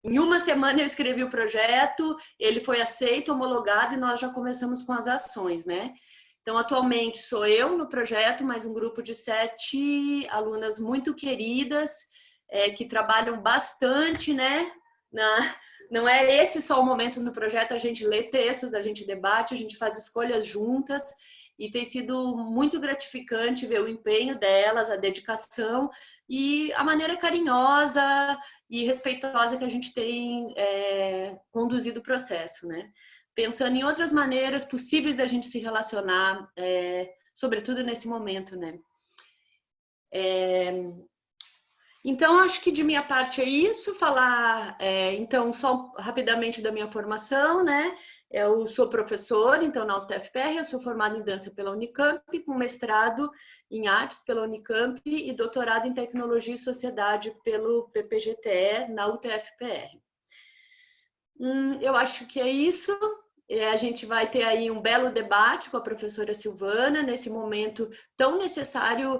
Em uma semana eu escrevi o projeto, ele foi aceito, homologado e nós já começamos com as ações, né? Então, atualmente sou eu no projeto, mais um grupo de 7 alunas muito queridas, que trabalham bastante, né? Não é esse só o momento no projeto, a gente lê textos, a gente debate, a gente faz escolhas juntas, e tem sido muito gratificante ver o empenho delas, a dedicação e a maneira carinhosa e respeitosa que a gente tem conduzido o processo, né? Pensando em outras maneiras possíveis da gente se relacionar, sobretudo nesse momento, né? Então, acho que de minha parte é isso, falar, então, só rapidamente da minha formação, né? Eu sou professora, então, na UTFPR, eu sou formada em dança pela Unicamp, com mestrado em artes pela Unicamp e doutorado em tecnologia e sociedade pelo PPGTE, na UTFPR. Eu acho que é isso. A gente vai ter aí um belo debate com a professora Silvana, nesse momento tão necessário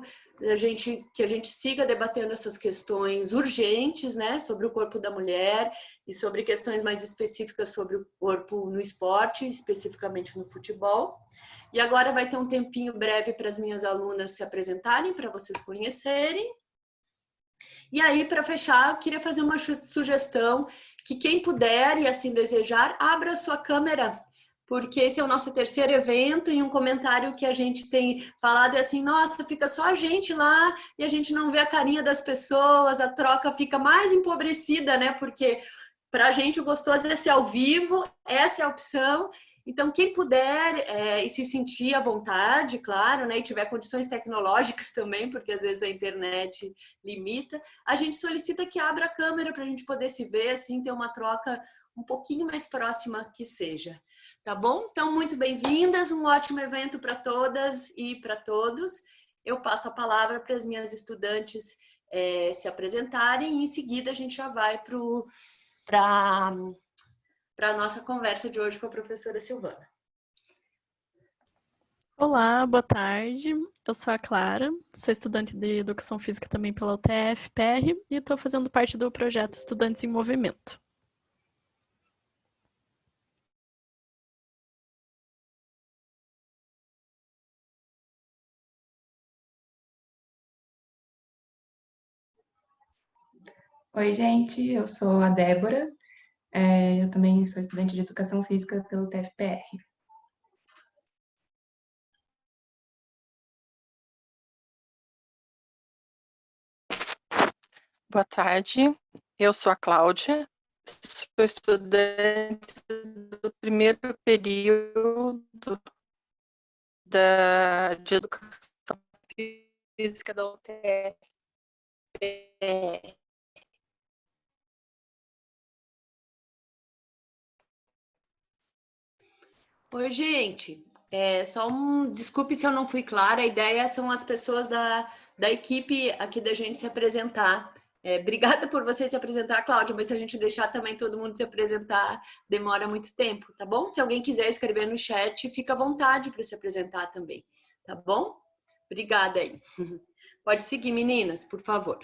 que a gente siga debatendo essas questões urgentes, né, sobre o corpo da mulher e sobre questões mais específicas sobre o corpo no esporte, especificamente no futebol. E agora vai ter um tempinho breve para as minhas alunas se apresentarem, para vocês conhecerem. E aí, para fechar, eu queria fazer uma sugestão que quem puder e assim desejar, abra sua câmera, porque esse é o nosso terceiro evento e um comentário que a gente tem falado é assim, nossa, fica só a gente lá e a gente não vê a carinha das pessoas, a troca fica mais empobrecida, né? Porque para a gente o gostoso é ser ao vivo, essa é a opção. Então, quem puder e se sentir à vontade, claro, né, e tiver condições tecnológicas também, porque às vezes a internet limita, a gente solicita que abra a câmera para a gente poder se ver, assim, ter uma troca um pouquinho mais próxima que seja. Tá bom? Então, muito bem-vindas, um ótimo evento para todas e para todos. Eu passo a palavra para as minhas estudantes se apresentarem e em seguida a gente já vai para a nossa conversa de hoje com a professora Silvana. Olá, boa tarde. Eu sou a Clara, sou estudante de Educação Física também pela UTF-PR e estou fazendo parte do projeto Estudantes em Movimento. Oi, gente, eu sou a Débora, eu também sou estudante de Educação Física pelo TFPR. Boa tarde, eu sou a Cláudia, sou estudante do primeiro período de Educação Física da UTF. Oi, gente. Desculpe se eu não fui clara, a ideia são as pessoas da equipe aqui da gente se apresentar. Obrigada por você se apresentar, Cláudia, mas se a gente deixar também todo mundo se apresentar, demora muito tempo, tá bom? Se alguém quiser escrever no chat, fica à vontade para se apresentar também, tá bom? Obrigada aí. Pode seguir, meninas, por favor.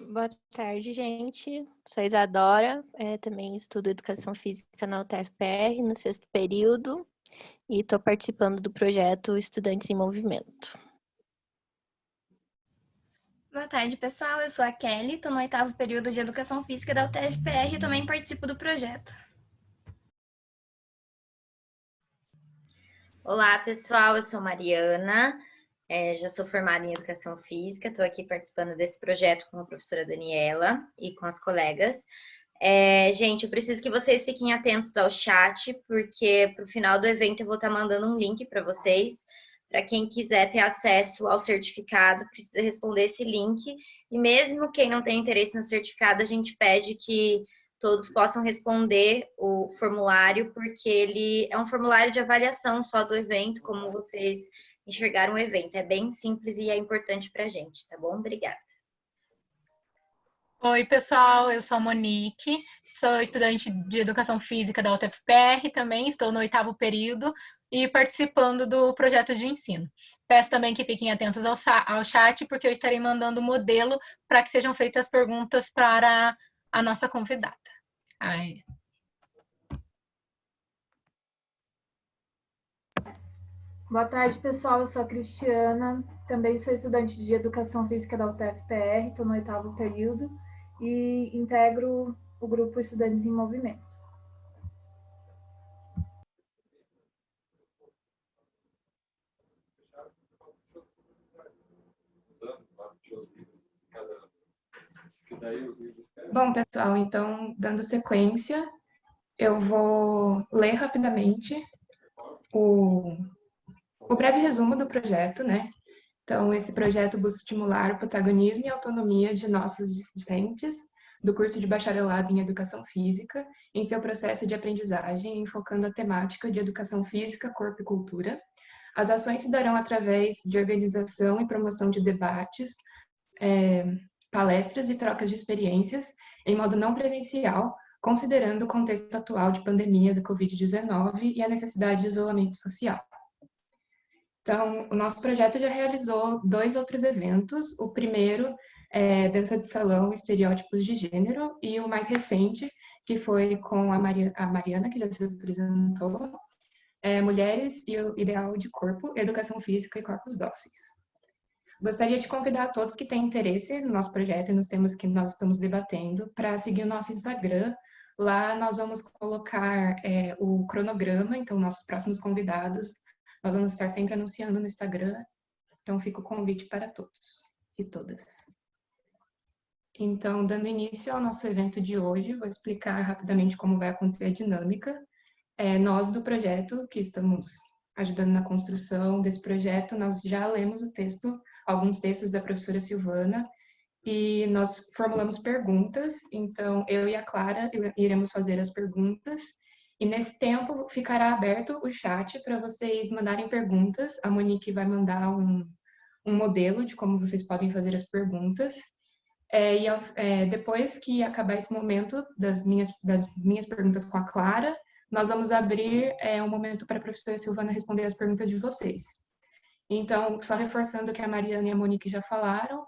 Boa tarde, gente. Sou a Isadora, também estudo Educação Física na UTFPR, no 6º período, e estou participando do projeto Estudantes em Movimento. Boa tarde, pessoal. Eu sou a Kelly, estou no 8º período de Educação Física da UTFPR e também participo do projeto. Olá, pessoal. Eu sou Mariana, já sou formada em Educação Física, estou aqui participando desse projeto com a professora Daniela e com as colegas. Gente, eu preciso que vocês fiquem atentos ao chat, porque para o final do evento eu vou estar mandando um link para vocês. Para quem quiser ter acesso ao certificado, precisa responder esse link. E mesmo quem não tem interesse no certificado, a gente pede que todos possam responder o formulário, porque ele é um formulário de avaliação só do evento, como vocês enxergaram o evento. É bem simples e é importante para a gente, tá bom? Obrigada. Oi, pessoal, eu sou a Monique, sou estudante de Educação Física da UTFPR também, estou no 8º período e participando do projeto de ensino. Peço também que fiquem atentos ao chat, porque eu estarei mandando o modelo para que sejam feitas perguntas para a nossa convidada. Ai. Boa tarde, pessoal. Eu sou a Cristiana, também sou estudante de Educação Física da UTF-PR, estou no 8º período e integro o grupo Estudantes em Movimento. Bom, pessoal, então, dando sequência, eu vou ler rapidamente o breve resumo do projeto, né? Então, esse projeto busca estimular o protagonismo e autonomia de nossos discentes do curso de bacharelado em Educação Física em seu processo de aprendizagem, enfocando a temática de Educação Física, Corpo e Cultura. As ações se darão através de organização e promoção de debates, palestras e trocas de experiências em modo não presencial, considerando o contexto atual de pandemia da Covid-19 e a necessidade de isolamento social. Então, o nosso projeto já realizou 2 outros eventos. O primeiro é Dança de Salão, Estereótipos de Gênero, e o mais recente, que foi com a Mariana, que já se apresentou, Mulheres e o Ideal de Corpo, Educação Física e Corpos Dóceis. Gostaria de convidar a todos que têm interesse no nosso projeto e nos temas que nós estamos debatendo para seguir o nosso Instagram. Lá nós vamos colocar o cronograma, então nossos próximos convidados, nós vamos estar sempre anunciando no Instagram, então fica o convite para todos e todas. Então, dando início ao nosso evento de hoje, vou explicar rapidamente como vai acontecer a dinâmica. Nós do projeto, que estamos ajudando na construção desse projeto, nós já lemos o texto, alguns textos da professora Silvana, e nós formulamos perguntas, então eu e a Clara iremos fazer as perguntas, e nesse tempo ficará aberto o chat para vocês mandarem perguntas. A Monique vai mandar um modelo de como vocês podem fazer as perguntas. Depois que acabar esse momento das minhas perguntas com a Clara, nós vamos abrir um momento para a professora Silvana responder as perguntas de vocês. Então, só reforçando o que a Mariana e a Monique já falaram,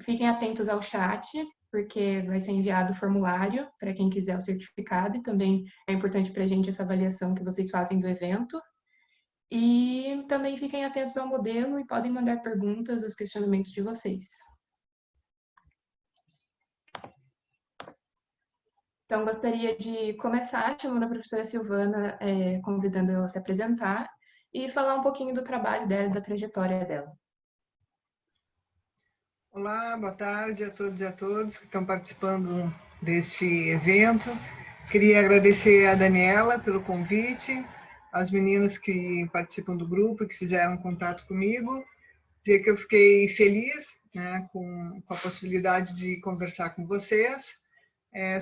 fiquem atentos ao chat, porque vai ser enviado o formulário para quem quiser o certificado, e também é importante para a gente essa avaliação que vocês fazem do evento. E também fiquem atentos ao modelo e podem mandar perguntas, os questionamentos de vocês. Então, gostaria de começar chamando a professora Silvana, convidando ela a se apresentar e falar um pouquinho do trabalho dela, da trajetória dela. Olá, boa tarde a todos e a todas que estão participando deste evento. Queria agradecer a Daniela pelo convite, as meninas que participam do grupo e que fizeram contato comigo. Dizer que eu fiquei feliz, né, com a possibilidade de conversar com vocês,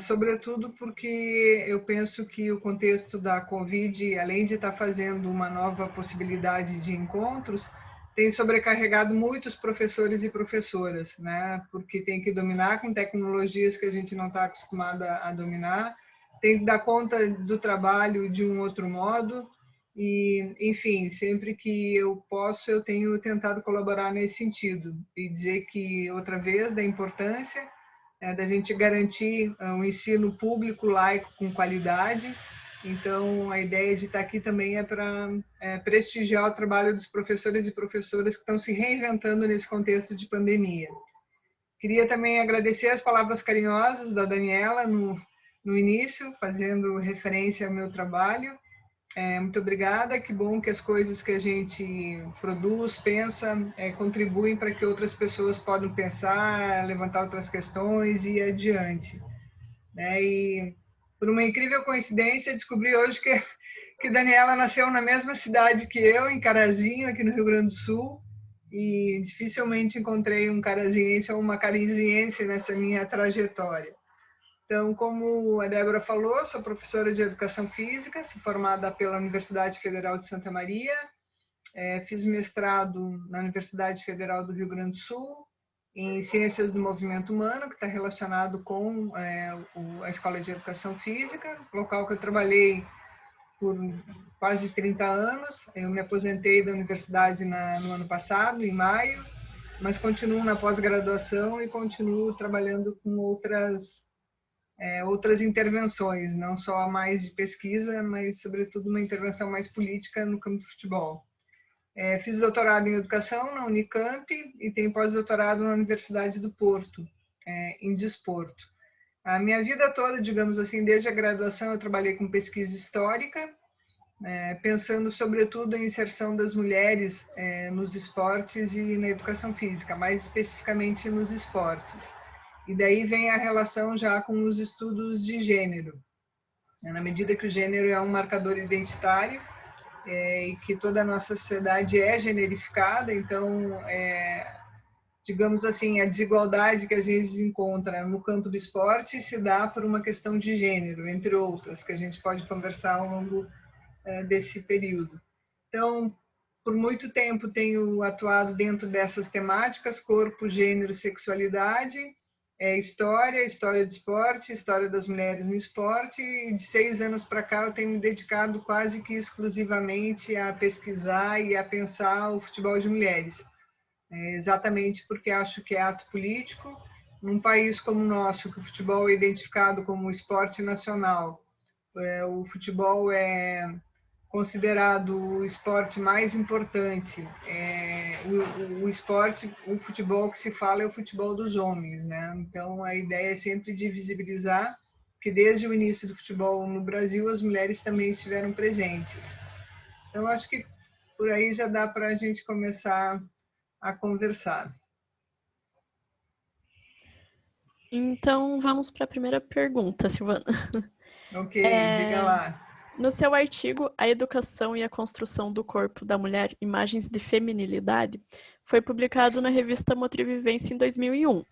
sobretudo porque eu penso que o contexto da Covid, além de estar fazendo uma nova possibilidade de encontros, tem sobrecarregado muitos professores e professoras, né? Porque tem que dominar com tecnologias que a gente não está acostumada a dominar, tem que dar conta do trabalho de um outro modo e, enfim, sempre que eu posso, eu tenho tentado colaborar nesse sentido e dizer que, outra vez, da importância da gente garantir um ensino público laico com qualidade. Então, a ideia de estar aqui também é para prestigiar o trabalho dos professores e professoras que estão se reinventando nesse contexto de pandemia. Queria também agradecer as palavras carinhosas da Daniela no início, fazendo referência ao meu trabalho. Muito obrigada, que bom que as coisas que a gente produz, pensa, contribuem para que outras pessoas possam pensar, levantar outras questões e ir adiante. E, por uma incrível coincidência, descobri hoje que Daniela nasceu na mesma cidade que eu, em Carazinho, aqui no Rio Grande do Sul, e dificilmente encontrei um carazinhense ou uma carazinhense nessa minha trajetória. Então, como a Débora falou, sou professora de Educação Física, sou formada pela Universidade Federal de Santa Maria, fiz mestrado na Universidade Federal do Rio Grande do Sul, em Ciências do Movimento Humano, que está relacionado com a Escola de Educação Física, local que eu trabalhei por quase 30 anos. Eu me aposentei da universidade no ano passado, em maio, mas continuo na pós-graduação e continuo trabalhando com outras intervenções, não só mais de pesquisa, mas, sobretudo, uma intervenção mais política no campo do futebol. Fiz doutorado em educação na Unicamp e tenho pós-doutorado na Universidade do Porto, em desporto. A minha vida toda, digamos assim, desde a graduação, eu trabalhei com pesquisa histórica, pensando, sobretudo, em inserção das mulheres nos esportes e na educação física, mais especificamente nos esportes. E daí vem a relação já com os estudos de gênero. Na medida que o gênero é um marcador identitário e que toda a nossa sociedade é generificada, então, digamos assim, a desigualdade que às vezes encontra no campo do esporte se dá por uma questão de gênero, entre outras, que a gente pode conversar ao longo desse período. Então, por muito tempo tenho atuado dentro dessas temáticas: corpo, gênero, sexualidade, história do esporte, história das mulheres no esporte, e de 6 anos para cá eu tenho me dedicado quase que exclusivamente a pesquisar e a pensar o futebol de mulheres. Exatamente porque acho que é ato político. Num país como o nosso, que o futebol é identificado como esporte nacional, o futebol é considerado o esporte mais importante. O futebol que se fala é o futebol dos homens, né? Então, a ideia é sempre de visibilizar que desde o início do futebol no Brasil, as mulheres também estiveram presentes. Então, acho que por aí já dá para a gente começar a conversar. Então, vamos para a primeira pergunta, Silvana. Ok, diga lá. No seu artigo, A Educação e a Construção do Corpo da Mulher, Imagens de Feminilidade, foi publicado na revista Motrivivência em 2001.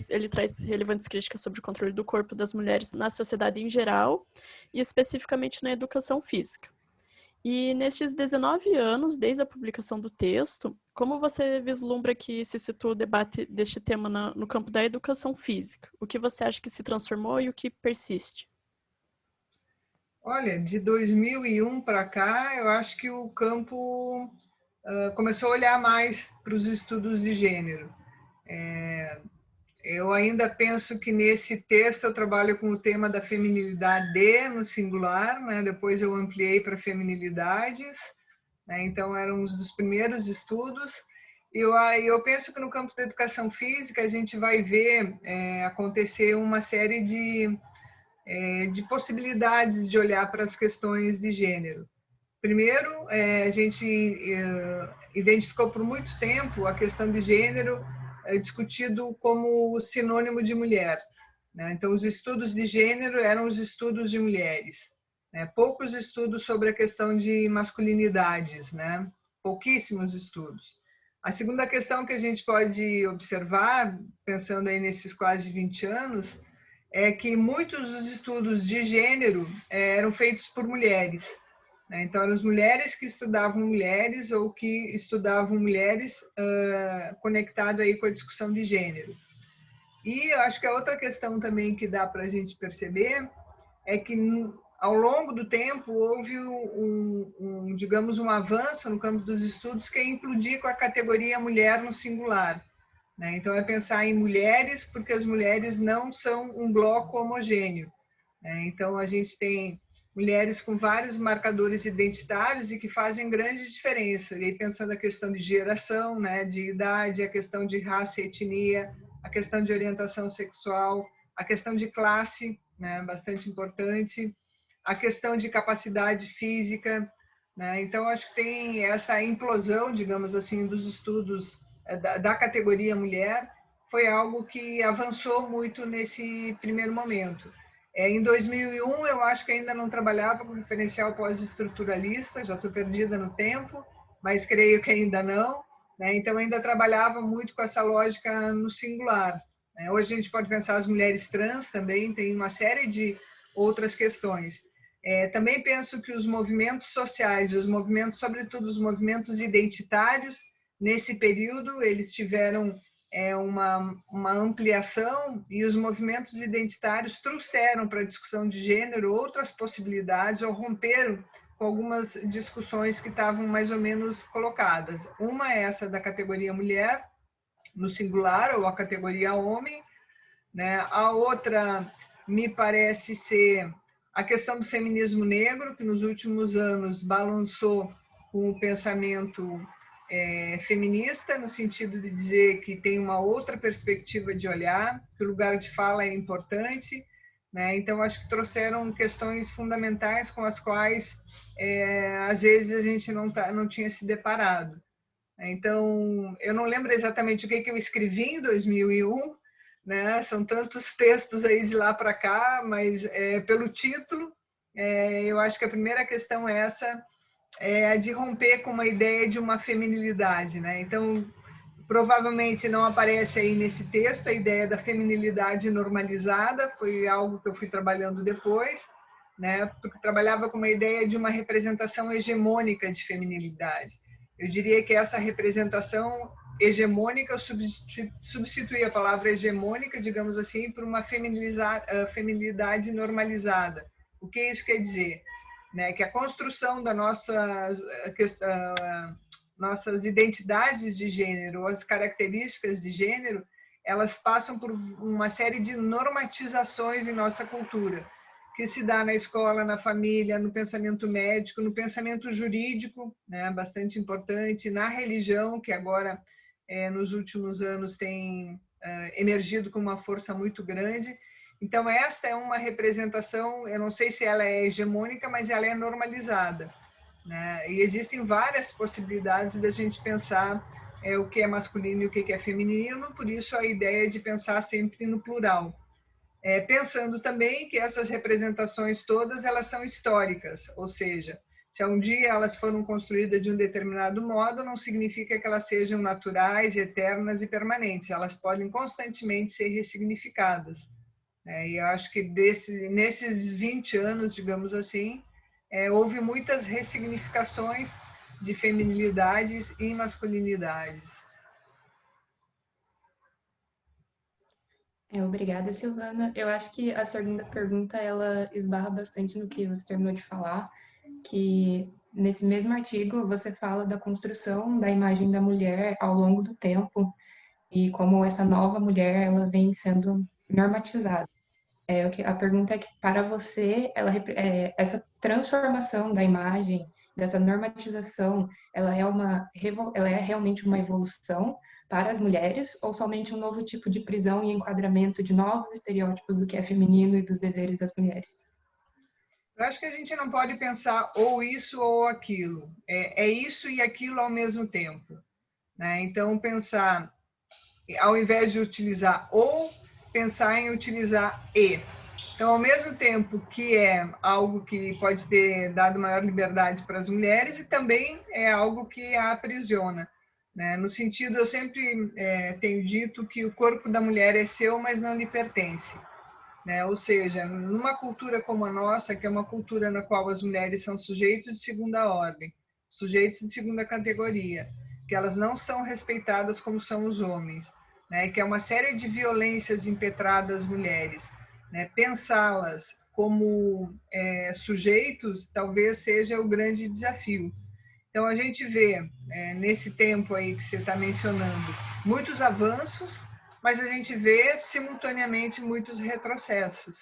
Ele traz relevantes críticas sobre o controle do corpo das mulheres na sociedade em geral e especificamente na educação física. E nestes 19 anos, desde a publicação do texto, como você vislumbra que se situa o debate deste tema no campo da educação física? O que você acha que se transformou e o que persiste? Olha, de 2001 para cá, eu acho que o campo começou a olhar mais para os estudos de gênero. Eu ainda penso que nesse texto eu trabalho com o tema da feminilidade no singular, né? Depois eu ampliei para feminilidades, né? Então eram um dos primeiros estudos. E eu penso que no campo da educação física a gente vai ver acontecer uma série de possibilidades de olhar para as questões de gênero. Primeiro, a gente identificou por muito tempo a questão de gênero discutido como sinônimo de mulher, né? Então, os estudos de gênero eram os estudos de mulheres, né? Poucos estudos sobre a questão de masculinidades, né? Pouquíssimos estudos. A segunda questão que a gente pode observar, pensando aí nesses quase 20 anos, é que muitos dos estudos de gênero eram feitos por mulheres. Então, eram as mulheres que estudavam mulheres ou que estudavam mulheres conectado aí com a discussão de gênero. E eu acho que a outra questão também que dá para a gente perceber é que, ao longo do tempo, houve digamos, um avanço no campo dos estudos que é implodir com a categoria mulher no singular. Então, é pensar em mulheres, porque as mulheres não são um bloco homogêneo. Então, a gente tem mulheres com vários marcadores identitários e que fazem grande diferença. E aí, pensando a questão de geração, né, de idade, a questão de raça e etnia, a questão de orientação sexual, a questão de classe, né, bastante importante, a questão de capacidade física, né? Então, acho que tem essa implosão, digamos assim, dos estudos da categoria mulher, foi algo que avançou muito nesse primeiro momento. Em 2001, eu acho que ainda não trabalhava com referencial pós-estruturalista, já estou perdida no tempo, mas creio que ainda não, né? Então, ainda trabalhava muito com essa lógica no singular. Hoje a gente pode pensar as mulheres trans também, tem uma série de outras questões. Também penso que os movimentos sociais, os movimentos, sobretudo os movimentos identitários, nesse período, eles tiveram uma ampliação e os movimentos identitários trouxeram para a discussão de gênero outras possibilidades ou romperam com algumas discussões que estavam mais ou menos colocadas. Uma é essa da categoria mulher, no singular, ou a categoria homem, né? A outra me parece ser a questão do feminismo negro, que nos últimos anos balançou com o pensamento feminista, no sentido de dizer que tem uma outra perspectiva de olhar, que o lugar de fala é importante, né? Então, acho que trouxeram questões fundamentais com as quais, às vezes, a gente não tinha se deparado. Então, eu não lembro exatamente o que eu escrevi em 2001, né? São tantos textos aí de lá para cá, mas pelo título, eu acho que a primeira questão é essa, a de romper com uma ideia de uma feminilidade, né? Então, provavelmente não aparece aí nesse texto a ideia da feminilidade normalizada, foi algo que eu fui trabalhando depois, né? Porque trabalhava com uma ideia de uma representação hegemônica de feminilidade. Eu diria que essa representação hegemônica substitui a palavra hegemônica, digamos assim, por uma feminilidade normalizada. O que isso quer dizer? Né? Que a construção das nossas identidades de gênero, as características de gênero, elas passam por uma série de normatizações em nossa cultura, que se dá na escola, na família, no pensamento médico, no pensamento jurídico, né, bastante importante, na religião, que agora, nos últimos anos, tem emergido com uma força muito grande. Então, esta é uma representação, eu não sei se ela é hegemônica, mas ela é normalizada, né? E existem várias possibilidades da gente pensar o que é masculino e o que é feminino, por isso a ideia de pensar sempre no plural. Pensando também que essas representações todas elas são históricas, ou seja, se um dia elas foram construídas de um determinado modo, não significa que elas sejam naturais, eternas e permanentes, elas podem constantemente ser ressignificadas. E eu acho que nesses 20 anos, digamos assim, houve muitas ressignificações de feminilidades e masculinidades. Obrigada, Silvana. Eu acho que a segunda pergunta, ela esbarra bastante no que você terminou de falar, que nesse mesmo artigo você fala da construção da imagem da mulher ao longo do tempo e como essa nova mulher, ela vem sendo normatizada. A pergunta é que, para você, essa transformação da imagem, dessa normatização, ela é realmente uma evolução para as mulheres ou somente um novo tipo de prisão e enquadramento de novos estereótipos do que é feminino e dos deveres das mulheres? Eu acho que a gente não pode pensar ou isso ou aquilo. É isso e aquilo ao mesmo tempo, né? Então, pensar, ao invés de utilizar ou, pensar em utilizar e. Então, ao mesmo tempo que é algo que pode ter dado maior liberdade para as mulheres, e também é algo que a aprisiona, né? No sentido, eu sempre tenho dito que o corpo da mulher é seu, mas não lhe pertence, né? Ou seja, numa cultura como a nossa, que é uma cultura na qual as mulheres são sujeitos de segunda ordem, sujeitos de segunda categoria, que elas não são respeitadas como são os homens, né? Que é uma série de violências impetradas às mulheres, né? Pensá-las como sujeitos talvez seja o grande desafio. Então, a gente vê, nesse tempo aí que você está mencionando, muitos avanços, mas a gente vê simultaneamente muitos retrocessos,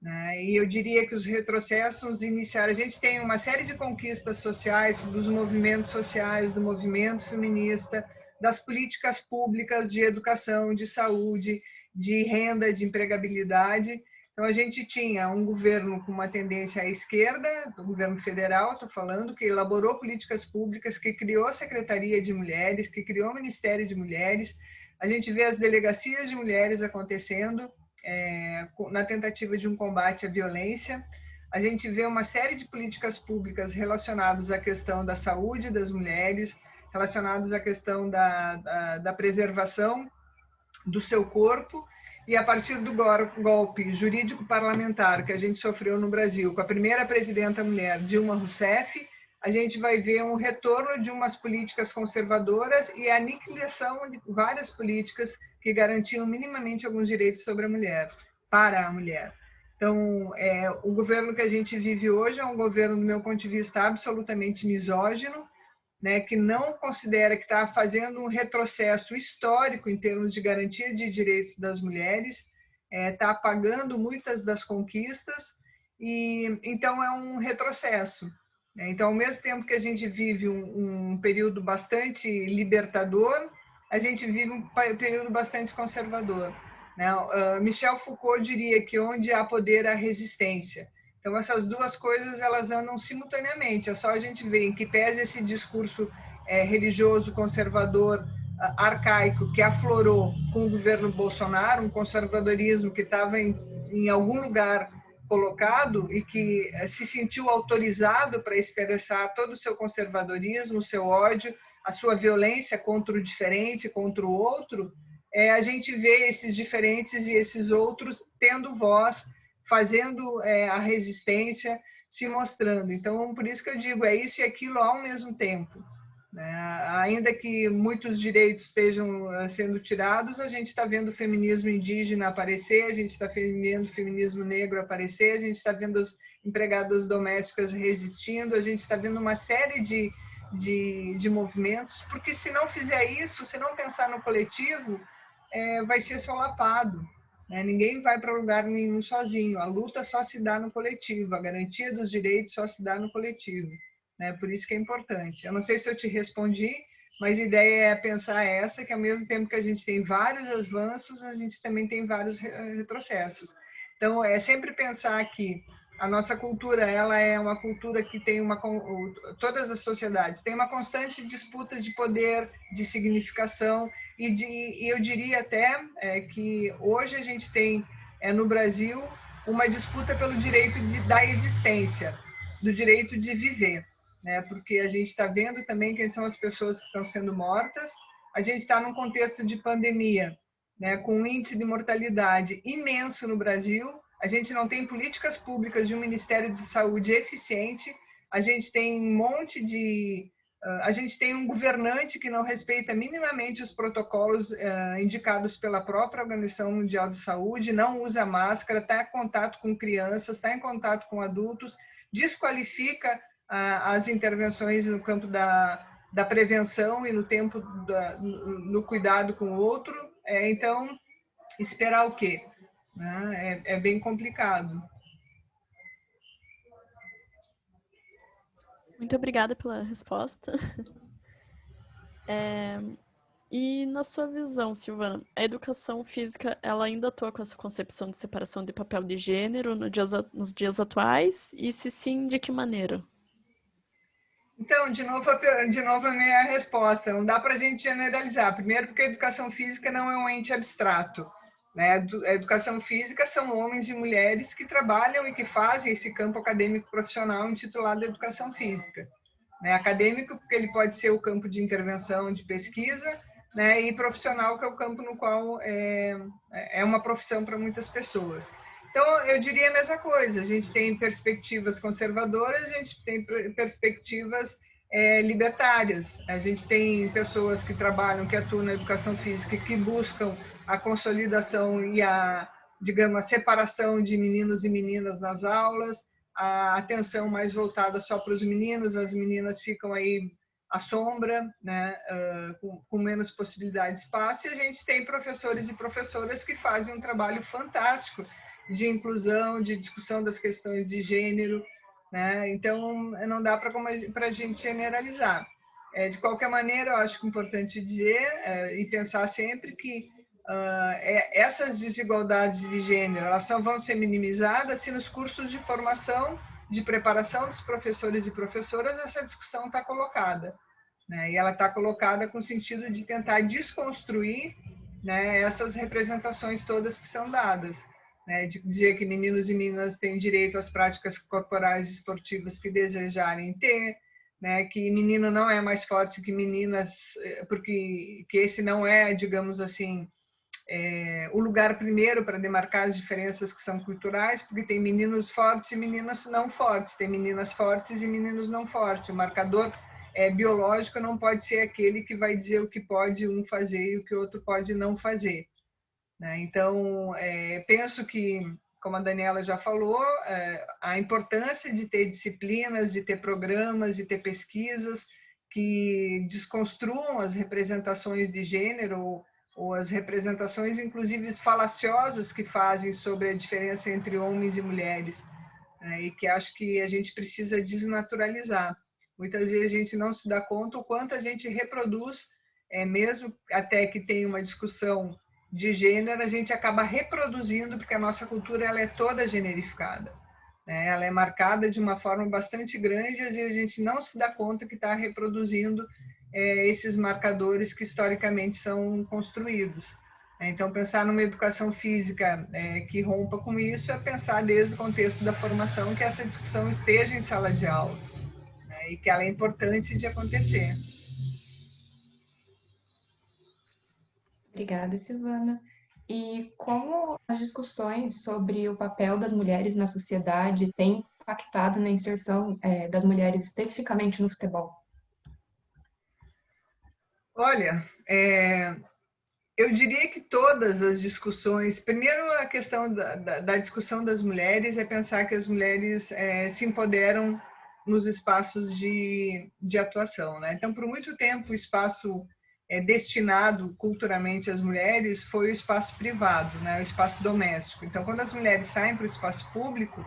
né? E eu diria que os retrocessos iniciaram. A gente tem uma série de conquistas sociais, dos movimentos sociais, do movimento feminista, das políticas públicas de educação, de saúde, de renda, de empregabilidade. Então, a gente tinha um governo com uma tendência à esquerda, o governo federal, estou falando, que elaborou políticas públicas, que criou a Secretaria de Mulheres, que criou o Ministério de Mulheres. A gente vê as delegacias de mulheres acontecendo na tentativa de um combate à violência. A gente vê uma série de políticas públicas relacionadas à questão da saúde das mulheres, relacionadas à questão da preservação do seu corpo. E a partir do golpe jurídico-parlamentar que a gente sofreu no Brasil, com a primeira presidenta mulher, Dilma Rousseff, a gente vai ver um retorno de umas políticas conservadoras e a aniquilação de várias políticas que garantiam minimamente alguns direitos sobre a mulher, para a mulher. Então, o governo que a gente vive hoje é um governo, do meu ponto de vista, absolutamente misógino, né, que não considera que está fazendo um retrocesso histórico em termos de garantia de direitos das mulheres, está apagando muitas das conquistas, e então é um retrocesso. Então, ao mesmo tempo que a gente vive um período bastante libertador, a gente vive um período bastante conservador. Michel Foucault diria que onde há poder há resistência. Então, essas duas coisas elas andam simultaneamente. É só a gente ver em que pese esse discurso religioso, conservador, arcaico, que aflorou com o governo Bolsonaro, um conservadorismo que estava em algum lugar colocado e que se sentiu autorizado para expressar todo o seu conservadorismo, o seu ódio, a sua violência contra o diferente, contra o outro, a gente vê esses diferentes e esses outros tendo voz, fazendo a resistência, se mostrando. Então, por isso que eu digo, é isso e aquilo ao mesmo tempo. Ainda que muitos direitos estejam sendo tirados, a gente está vendo o feminismo indígena aparecer, a gente está vendo o feminismo negro aparecer, a gente está vendo as empregadas domésticas resistindo, a gente está vendo uma série de movimentos, porque se não fizer isso, se não pensar no coletivo, vai ser solapado. Ninguém vai para lugar nenhum sozinho, a luta só se dá no coletivo, a garantia dos direitos só se dá no coletivo. Por isso que é importante. Eu não sei se eu te respondi, mas a ideia é pensar essa, que ao mesmo tempo que a gente tem vários avanços, a gente também tem vários retrocessos. Então, é sempre pensar que a nossa cultura, ela é uma cultura que tem todas as sociedades têm uma constante disputa de poder, de significação, e eu diria até que hoje a gente tem no Brasil uma disputa pelo direito da existência, do direito de viver. Porque a gente está vendo também quem são as pessoas que estão sendo mortas, a gente está num contexto de pandemia, com um índice de mortalidade imenso no Brasil, a gente não tem políticas públicas de um Ministério de Saúde eficiente, a gente tem a gente tem um governante que não respeita minimamente os protocolos indicados pela própria Organização Mundial de Saúde, não usa máscara, está em contato com crianças, está em contato com adultos, desqualifica as intervenções no campo da prevenção e no cuidado com o outro. Então, esperar o quê? É bem complicado. Muito obrigada pela resposta. E na sua visão, Silvana, a educação física, ela ainda atua com essa concepção de separação de papel de gênero nos dias atuais? E se sim, de que maneira? Então, de novo a minha resposta. Não dá para a gente generalizar. Primeiro, porque a educação física não é um ente abstrato. A educação física são homens e mulheres que trabalham e que fazem esse campo acadêmico profissional intitulado Educação Física. Acadêmico, porque ele pode ser o campo de intervenção, de pesquisa, e profissional, que é o campo no qual é uma profissão para muitas pessoas. Então, eu diria a mesma coisa. A gente tem perspectivas conservadoras, a gente tem perspectivas libertárias. A gente tem pessoas que trabalham, que atuam na educação física, que buscam a consolidação e a separação de meninos e meninas nas aulas, a atenção mais voltada só para os meninos, as meninas ficam aí à sombra, com menos possibilidade de espaço, e a gente tem professores e professoras que fazem um trabalho fantástico de inclusão, de discussão das questões de gênero, Então, não dá para a gente generalizar. De qualquer maneira, eu acho que é importante dizer e pensar sempre que essas desigualdades de gênero elas vão ser minimizadas se nos cursos de formação, de preparação dos professores e professoras, essa discussão está colocada. E ela está colocada com o sentido de tentar desconstruir essas representações todas que são dadas. De dizer que meninos e meninas têm direito às práticas corporais esportivas que desejarem ter, que menino não é mais forte que meninas, porque que esse não é, digamos assim, o lugar primeiro para demarcar as diferenças que são culturais, porque tem meninos fortes e meninas não fortes, tem meninas fortes e meninos não fortes. O marcador biológico não pode ser aquele que vai dizer o que pode um fazer e o que o outro pode não fazer. Então, penso que como a Daniela já falou, a importância de ter disciplinas, de ter programas, de ter pesquisas que desconstruam as representações de gênero ou as representações, inclusive, falaciosas que fazem sobre a diferença entre homens e mulheres, né? E que acho que a gente precisa desnaturalizar. Muitas vezes a gente não se dá conta o quanto a gente reproduz, mesmo até que tenha uma discussão de gênero, a gente acaba reproduzindo, porque a nossa cultura ela é toda generificada, né? Ela é marcada de uma forma bastante grande, e às vezes a gente não se dá conta que está reproduzindo esses marcadores que historicamente são construídos. Então, pensar numa educação física que rompa com isso é pensar desde o contexto da formação que essa discussão esteja em sala de aula, né? E que ela é importante de acontecer. Obrigada, Silvana. E como as discussões sobre o papel das mulheres na sociedade têm impactado na inserção das mulheres especificamente no futebol? Olha, eu diria que todas as discussões, primeiro a questão da discussão das mulheres é pensar que as mulheres se empoderam nos espaços de atuação, né? Então, por muito tempo, o espaço destinado culturalmente às mulheres foi o espaço privado, né? O espaço doméstico. Então, quando as mulheres saem para o espaço público,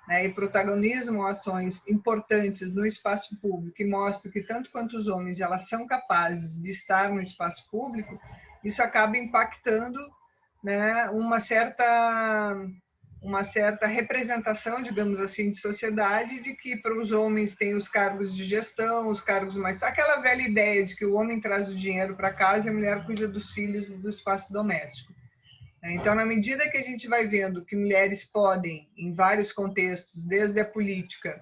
né, e protagonizam ações importantes no espaço público e mostram que tanto quanto os homens elas são capazes de estar no espaço público, isso acaba impactando, né, uma certa representação, digamos assim, de sociedade, de que para os homens tem os cargos de gestão, os cargos mais... Aquela velha ideia de que o homem traz o dinheiro para casa e a mulher cuida dos filhos e do espaço doméstico. Então, na medida que a gente vai vendo que mulheres podem, em vários contextos, desde a política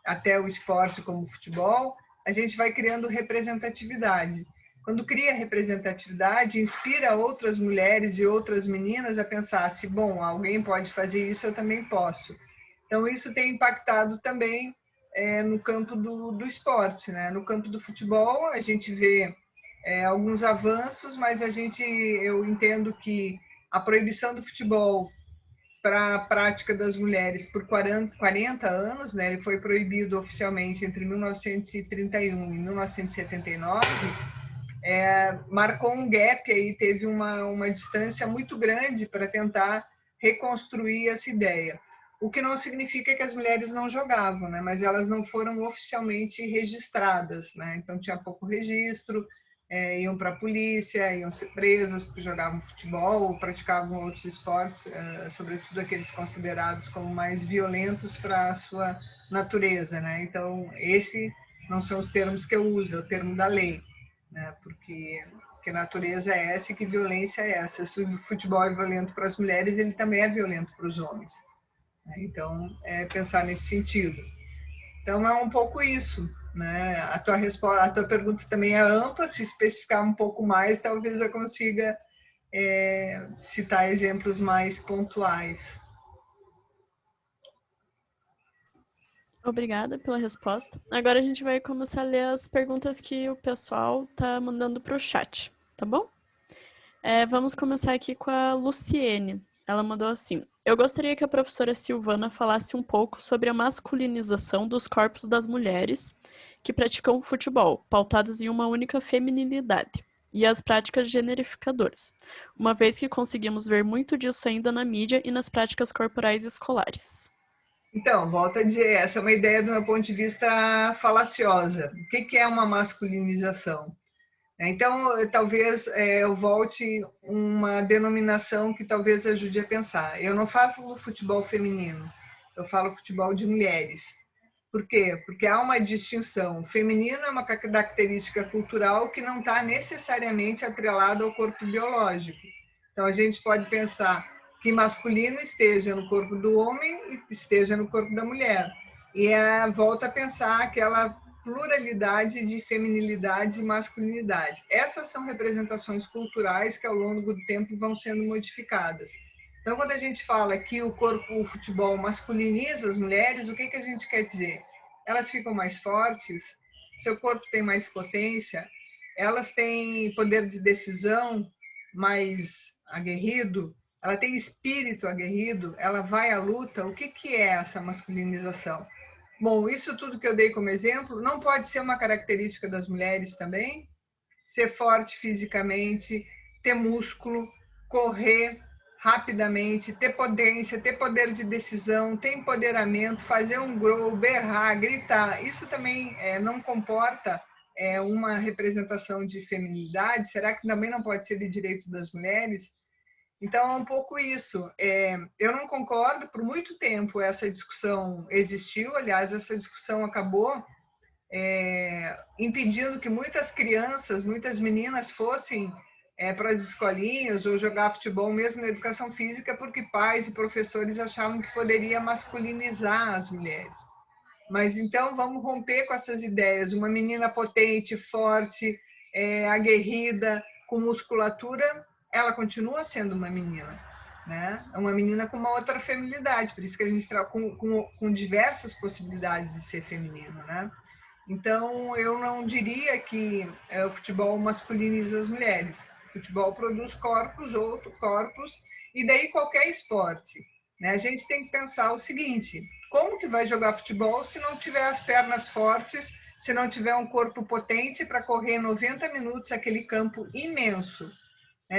até o esporte como o futebol, a gente vai criando representatividade. Quando cria representatividade, inspira outras mulheres e outras meninas a pensar se, bom, alguém pode fazer isso, eu também posso. Então, isso tem impactado também no campo do esporte, né? No campo do futebol, a gente vê alguns avanços, mas eu entendo que a proibição do futebol para a prática das mulheres por 40 anos, né? Ele foi proibido oficialmente entre 1931 e 1979, marcou um gap aí, teve uma distância muito grande para tentar reconstruir essa ideia. O que não significa que as mulheres não jogavam, né? Mas elas não foram oficialmente registradas, né? Então tinha pouco registro, iam para a polícia, iam ser presas porque jogavam futebol ou praticavam outros esportes, sobretudo aqueles considerados como mais violentos para a sua natureza, né? Então, esse não são os termos que eu uso, é o termo da lei, né? Porque que natureza é essa e que violência é essa. Se o futebol é violento para as mulheres, ele também é violento para os homens, né? Então, pensar nesse sentido. Então, é um pouco isso, né? A tua pergunta também é ampla, se especificar um pouco mais, talvez eu consiga citar exemplos mais pontuais. Obrigada pela resposta. Agora a gente vai começar a ler as perguntas que o pessoal tá mandando para o chat, tá bom? Vamos começar aqui com a Luciene. Ela mandou assim: eu gostaria que a professora Silvana falasse um pouco sobre a masculinização dos corpos das mulheres que praticam futebol, pautadas em uma única feminilidade, e as práticas generificadoras, uma vez que conseguimos ver muito disso ainda na mídia e nas práticas corporais escolares. Então, volto a dizer, essa é uma ideia do meu ponto de vista falaciosa. O que é uma masculinização? Então, talvez eu volte uma denominação que talvez ajude a pensar. Eu não falo futebol feminino, eu falo futebol de mulheres. Por quê? Porque há uma distinção. O feminino é uma característica cultural que não está necessariamente atrelada ao corpo biológico. Então, a gente pode pensar que masculino esteja no corpo do homem e esteja no corpo da mulher. E volta a pensar aquela pluralidade de feminilidades e masculinidade. Essas são representações culturais que ao longo do tempo vão sendo modificadas. Então, quando a gente fala que o futebol masculiniza as mulheres, o que a gente quer dizer? Elas ficam mais fortes, seu corpo tem mais potência, elas têm poder de decisão mais aguerrido, ela tem espírito aguerrido, ela vai à luta. O que é essa masculinização? Bom, isso tudo que eu dei como exemplo não pode ser uma característica das mulheres também? Ser forte fisicamente, ter músculo, correr rapidamente, ter potência, ter poder de decisão, ter empoderamento, fazer um grow, berrar, gritar. Isso também não comporta uma representação de feminilidade? Será que também não pode ser de direito das mulheres? Então, é um pouco isso. Eu não concordo, por muito tempo essa discussão existiu, aliás, essa discussão acabou impedindo que muitas crianças, muitas meninas fossem para as escolinhas ou jogar futebol mesmo na educação física, porque pais e professores achavam que poderia masculinizar as mulheres. Mas então vamos romper com essas ideias. Uma menina potente, forte, aguerrida, com musculatura, ela continua sendo uma menina, né? É uma menina com uma outra feminilidade, por isso que a gente trabalha com diversas possibilidades de ser feminino, né? Então, eu não diria que o futebol masculiniza as mulheres. O futebol produz corpos, outros corpos, e daí qualquer esporte, né? A gente tem que pensar o seguinte: como que vai jogar futebol se não tiver as pernas fortes, se não tiver um corpo potente para correr 90 minutos aquele campo imenso?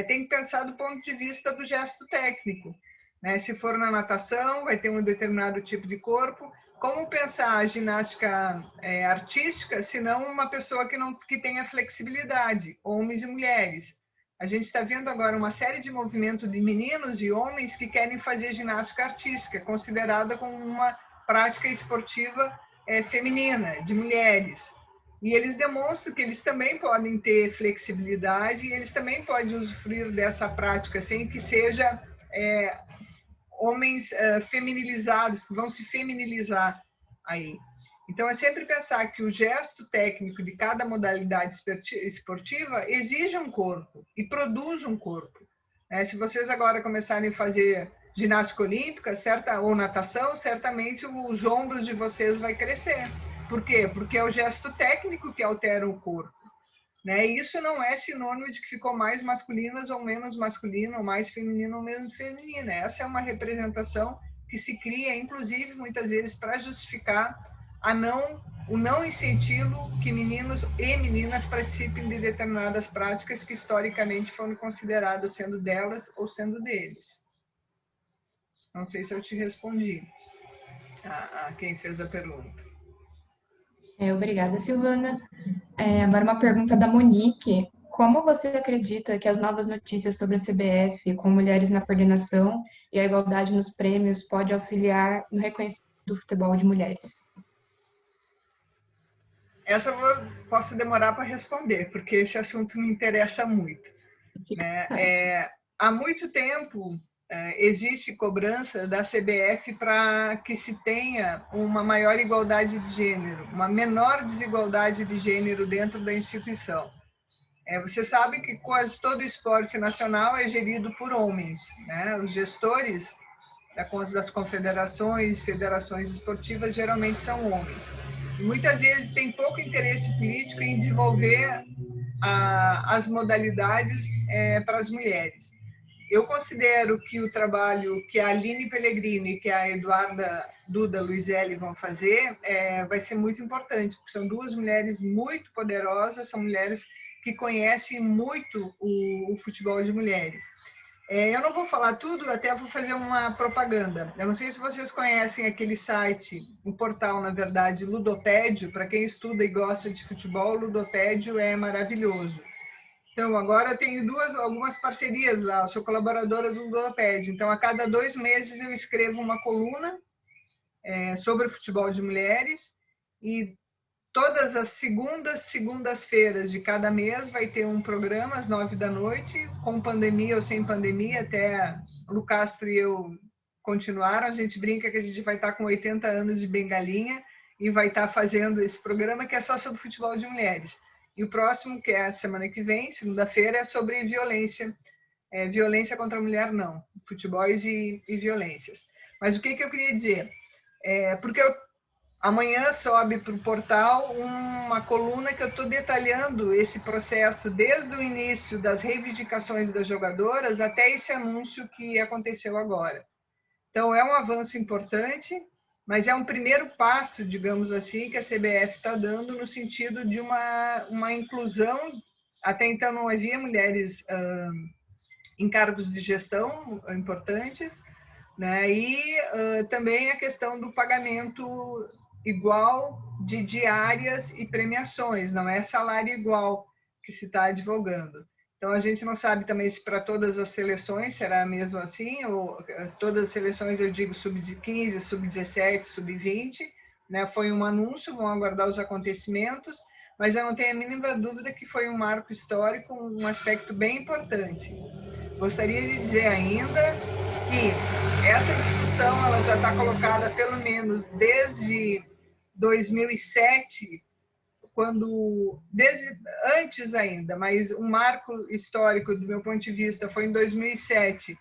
Tem que pensar do ponto de vista do gesto técnico, né? Se for na natação, vai ter um determinado tipo de corpo. Como pensar a ginástica artística, se não uma pessoa que tenha flexibilidade, homens e mulheres? A gente está vendo agora uma série de movimentos de meninos e homens que querem fazer ginástica artística, considerada como uma prática esportiva feminina, de mulheres. E eles demonstram que eles também podem ter flexibilidade e eles também podem usufruir dessa prática sem que seja homens feminilizados, que vão se feminilizar aí. Então, é sempre pensar que o gesto técnico de cada modalidade esportiva exige um corpo e produz um corpo. Se vocês agora começarem a fazer ginástica olímpica ou natação, certamente os ombros de vocês vão crescer. Por quê? Porque é o gesto técnico que altera o corpo. Isso não é sinônimo de que ficou mais masculinas ou menos masculino, ou mais feminino ou menos feminina. Essa é uma representação que se cria, inclusive, muitas vezes, para justificar o não incentivo que meninos e meninas participem de determinadas práticas que historicamente foram consideradas sendo delas ou sendo deles. Não sei se eu te respondi a quem fez a pergunta. Obrigada, Silvana. Agora uma pergunta da Monique. Como você acredita que as novas notícias sobre a CBF, com mulheres na coordenação e a igualdade nos prêmios, pode auxiliar no reconhecimento do futebol de mulheres? Essa eu posso demorar para responder, porque esse assunto me interessa muito. Há muito tempo existe cobrança da CBF para que se tenha uma maior igualdade de gênero, uma menor desigualdade de gênero dentro da instituição. Você sabe que quase todo o esporte nacional é gerido por homens, né? Os gestores das confederações, federações esportivas geralmente são homens. E muitas vezes tem pouco interesse político em desenvolver as modalidades para as mulheres. Eu considero que o trabalho que a Aline Pellegrini e que a Eduarda Duda Luizelli vão fazer vai ser muito importante, porque são duas mulheres muito poderosas, são mulheres que conhecem muito o futebol de mulheres. Eu não vou falar tudo, até vou fazer uma propaganda. Eu não sei se vocês conhecem aquele site, um portal, na verdade, Ludopédio. Para quem estuda e gosta de futebol, Ludopédio é maravilhoso. Então, agora eu tenho algumas parcerias lá, eu sou colaboradora do Ludopédio. Então, a cada 2 meses eu escrevo uma coluna sobre o futebol de mulheres e todas as segundas-feiras de cada mês vai ter um programa às 9 da noite, com pandemia ou sem pandemia, até o Castro e eu continuaram. A gente brinca que a gente vai estar com 80 anos de bengalinha e vai estar fazendo esse programa que é só sobre futebol de mulheres. E o próximo, que é a semana que vem, segunda-feira, é sobre violência. Violência contra a mulher, não. Futebols e violências. Mas o que eu queria dizer? Porque Amanhã sobe para o portal uma coluna que eu estou detalhando esse processo desde o início das reivindicações das jogadoras até esse anúncio que aconteceu agora. Então, é um avanço importante, mas é um primeiro passo, digamos assim, que a CBF está dando no sentido de uma inclusão. Até então não havia mulheres em cargos de gestão importantes, né? E também a questão do pagamento igual de diárias e premiações, não é salário igual que se está advogando. Então, a gente não sabe também se para todas as seleções será mesmo assim, ou todas as seleções, eu digo sub-15, sub-17, sub-20, né? Foi um anúncio, vão aguardar os acontecimentos, mas eu não tenho a mínima dúvida que foi um marco histórico, um aspecto bem importante. Gostaria de dizer ainda que essa discussão ela já está colocada pelo menos desde 2007, desde antes ainda, mas um marco histórico do meu ponto de vista foi em 2007,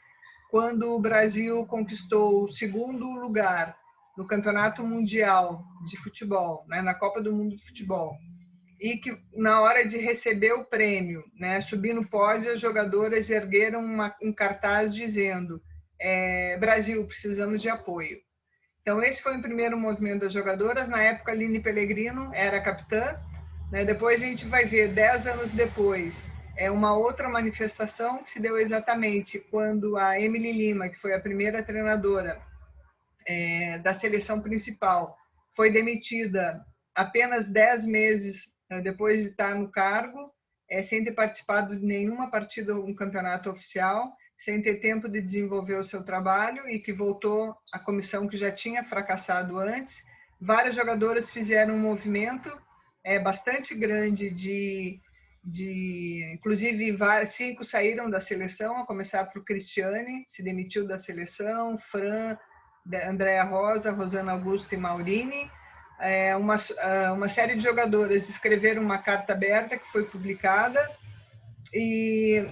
quando o Brasil conquistou o segundo lugar no Campeonato Mundial de Futebol, né, na Copa do Mundo de Futebol. E que na hora de receber o prêmio, né, subir no pódio, as jogadoras ergueram um cartaz dizendo Brasil, precisamos de apoio. Então, esse foi o primeiro movimento das jogadoras. Na época, a Aline Pellegrino era capitã. Né? Depois, a gente vai ver, 10 anos depois, uma outra manifestação que se deu exatamente quando a Emily Lima, que foi a primeira treinadora da seleção principal, foi demitida apenas 10 meses depois de estar no cargo, sem ter participado de nenhuma partida ou um campeonato oficial, sem ter tempo de desenvolver o seu trabalho, e que voltou à comissão que já tinha fracassado antes. Várias jogadoras fizeram um movimento bastante grande inclusive 5 saíram da seleção, a começar por Cristiane, se demitiu da seleção, Fran, Andréa Rosa, Rosana Augusto e Maurini. Uma série de jogadoras escreveram uma carta aberta que foi publicada, e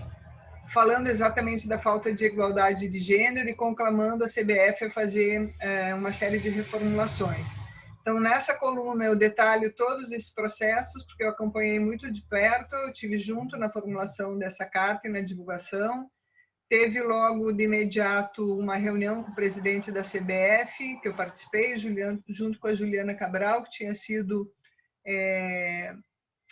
falando exatamente da falta de igualdade de gênero e conclamando a CBF a fazer uma série de reformulações. Então, nessa coluna eu detalho todos esses processos, porque eu acompanhei muito de perto, eu estive junto na formulação dessa carta e na divulgação. Teve logo de imediato uma reunião com o presidente da CBF, que eu participei, junto com a Juliana Cabral, que tinha sido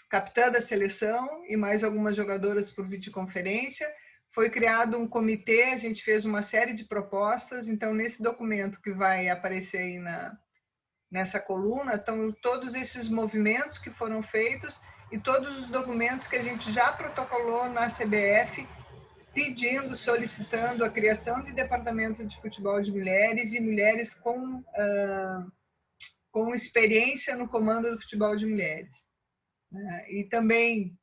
capitã da seleção, e mais algumas jogadoras por videoconferência. Foi criado um comitê, a gente fez uma série de propostas. Então, nesse documento que vai aparecer aí nessa coluna, estão todos esses movimentos que foram feitos e todos os documentos que a gente já protocolou na CBF, pedindo, solicitando a criação de departamento de futebol de mulheres e mulheres com experiência no comando do futebol de mulheres. E também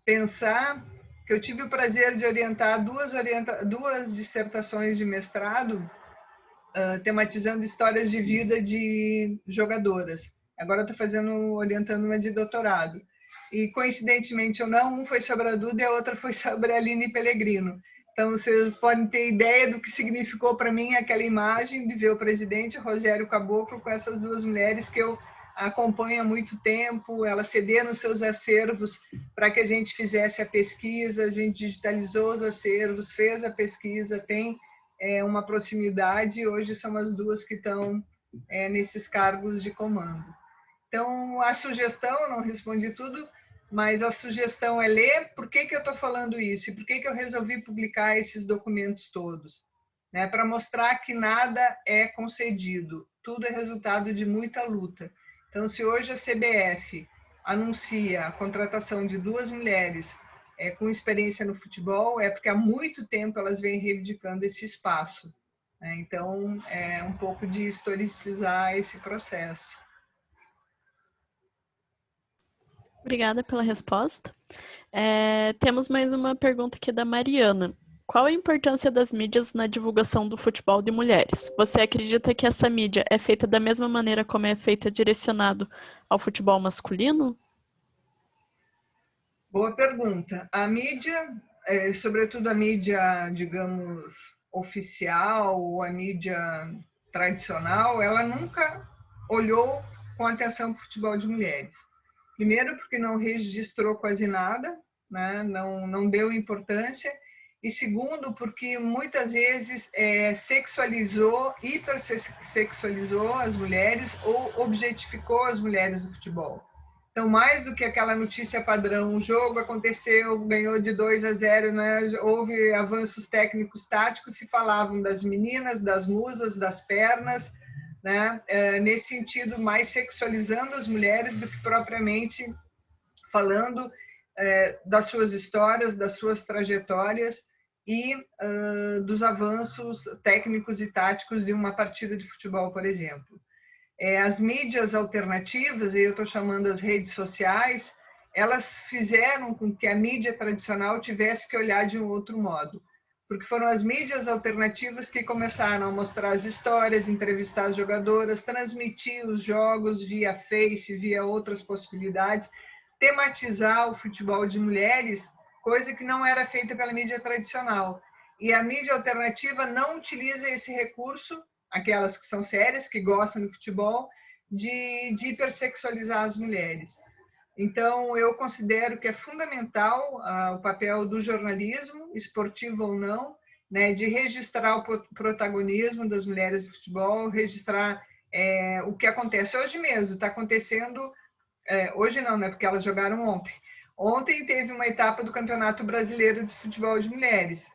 pensar que eu tive o prazer de orientar duas dissertações de mestrado tematizando histórias de vida de jogadoras. Agora eu estou orientando uma de doutorado. E, coincidentemente ou não, um foi sobre a Duda e a outra foi sobre a Aline Pellegrino. Então, vocês podem ter ideia do que significou para mim aquela imagem de ver o presidente Rogério Caboclo com essas duas mulheres que eu acompanho há muito tempo, elas cederam seus acervos para que a gente fizesse a pesquisa, a gente digitalizou os acervos, fez a pesquisa, tem uma proximidade, hoje são as duas que estão nesses cargos de comando. Então, a sugestão, eu não respondi tudo, mas a sugestão é ler por que eu estou falando isso e por que eu resolvi publicar esses documentos todos. Né? Para mostrar que nada é concedido, tudo é resultado de muita luta. Então, se hoje a CBF anuncia a contratação de 2 mulheres com experiência no futebol, é porque há muito tempo elas vêm reivindicando esse espaço. Né? Então, é um pouco de historicizar esse processo. Obrigada pela resposta. Temos mais uma pergunta aqui da Mariana. Qual a importância das mídias na divulgação do futebol de mulheres? Você acredita que essa mídia é feita da mesma maneira como é feita direcionado ao futebol masculino? Boa pergunta. A mídia, sobretudo a mídia, digamos, oficial, ou a mídia tradicional, ela nunca olhou com atenção para o futebol de mulheres. Primeiro, porque não registrou quase nada, né? Não deu importância. E segundo, porque muitas vezes sexualizou, hipersexualizou as mulheres ou objetificou as mulheres do futebol. Então, mais do que aquela notícia padrão, o jogo aconteceu, ganhou de 2-0, né? Houve avanços técnicos táticos, se falavam das meninas, das musas, das pernas, né? Nesse sentido, mais sexualizando as mulheres do que propriamente falando das suas histórias, das suas trajetórias e dos avanços técnicos e táticos de uma partida de futebol, por exemplo. As mídias alternativas, e eu estou chamando as redes sociais, elas fizeram com que a mídia tradicional tivesse que olhar de um outro modo, porque foram as mídias alternativas que começaram a mostrar as histórias, entrevistar as jogadoras, transmitir os jogos via Face, via outras possibilidades, tematizar o futebol de mulheres, coisa que não era feita pela mídia tradicional. E a mídia alternativa não utiliza esse recurso, aquelas que são sérias, que gostam do futebol, de hipersexualizar as mulheres. Então, eu considero que é fundamental o papel do jornalismo, esportivo ou não, né, de registrar o protagonismo das mulheres do futebol, registrar o que acontece hoje mesmo. Está acontecendo, hoje não, né, porque elas jogaram ontem. Ontem teve uma etapa do Campeonato Brasileiro de Futebol de Mulheres.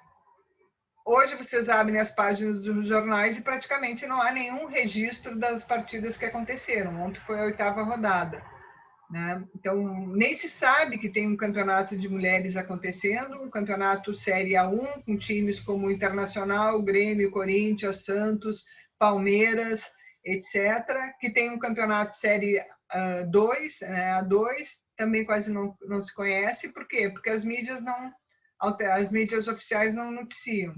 Hoje vocês abrem as páginas dos jornais e praticamente não há nenhum registro das partidas que aconteceram. Ontem foi a 8ª rodada, né? Então, nem se sabe que tem um campeonato de mulheres acontecendo, um campeonato Série A1, com times como Internacional, Grêmio, Corinthians, Santos, Palmeiras, etc. Que tem um campeonato Série 2, A2, também quase não se conhece. Por quê? Porque as mídias oficiais não noticiam.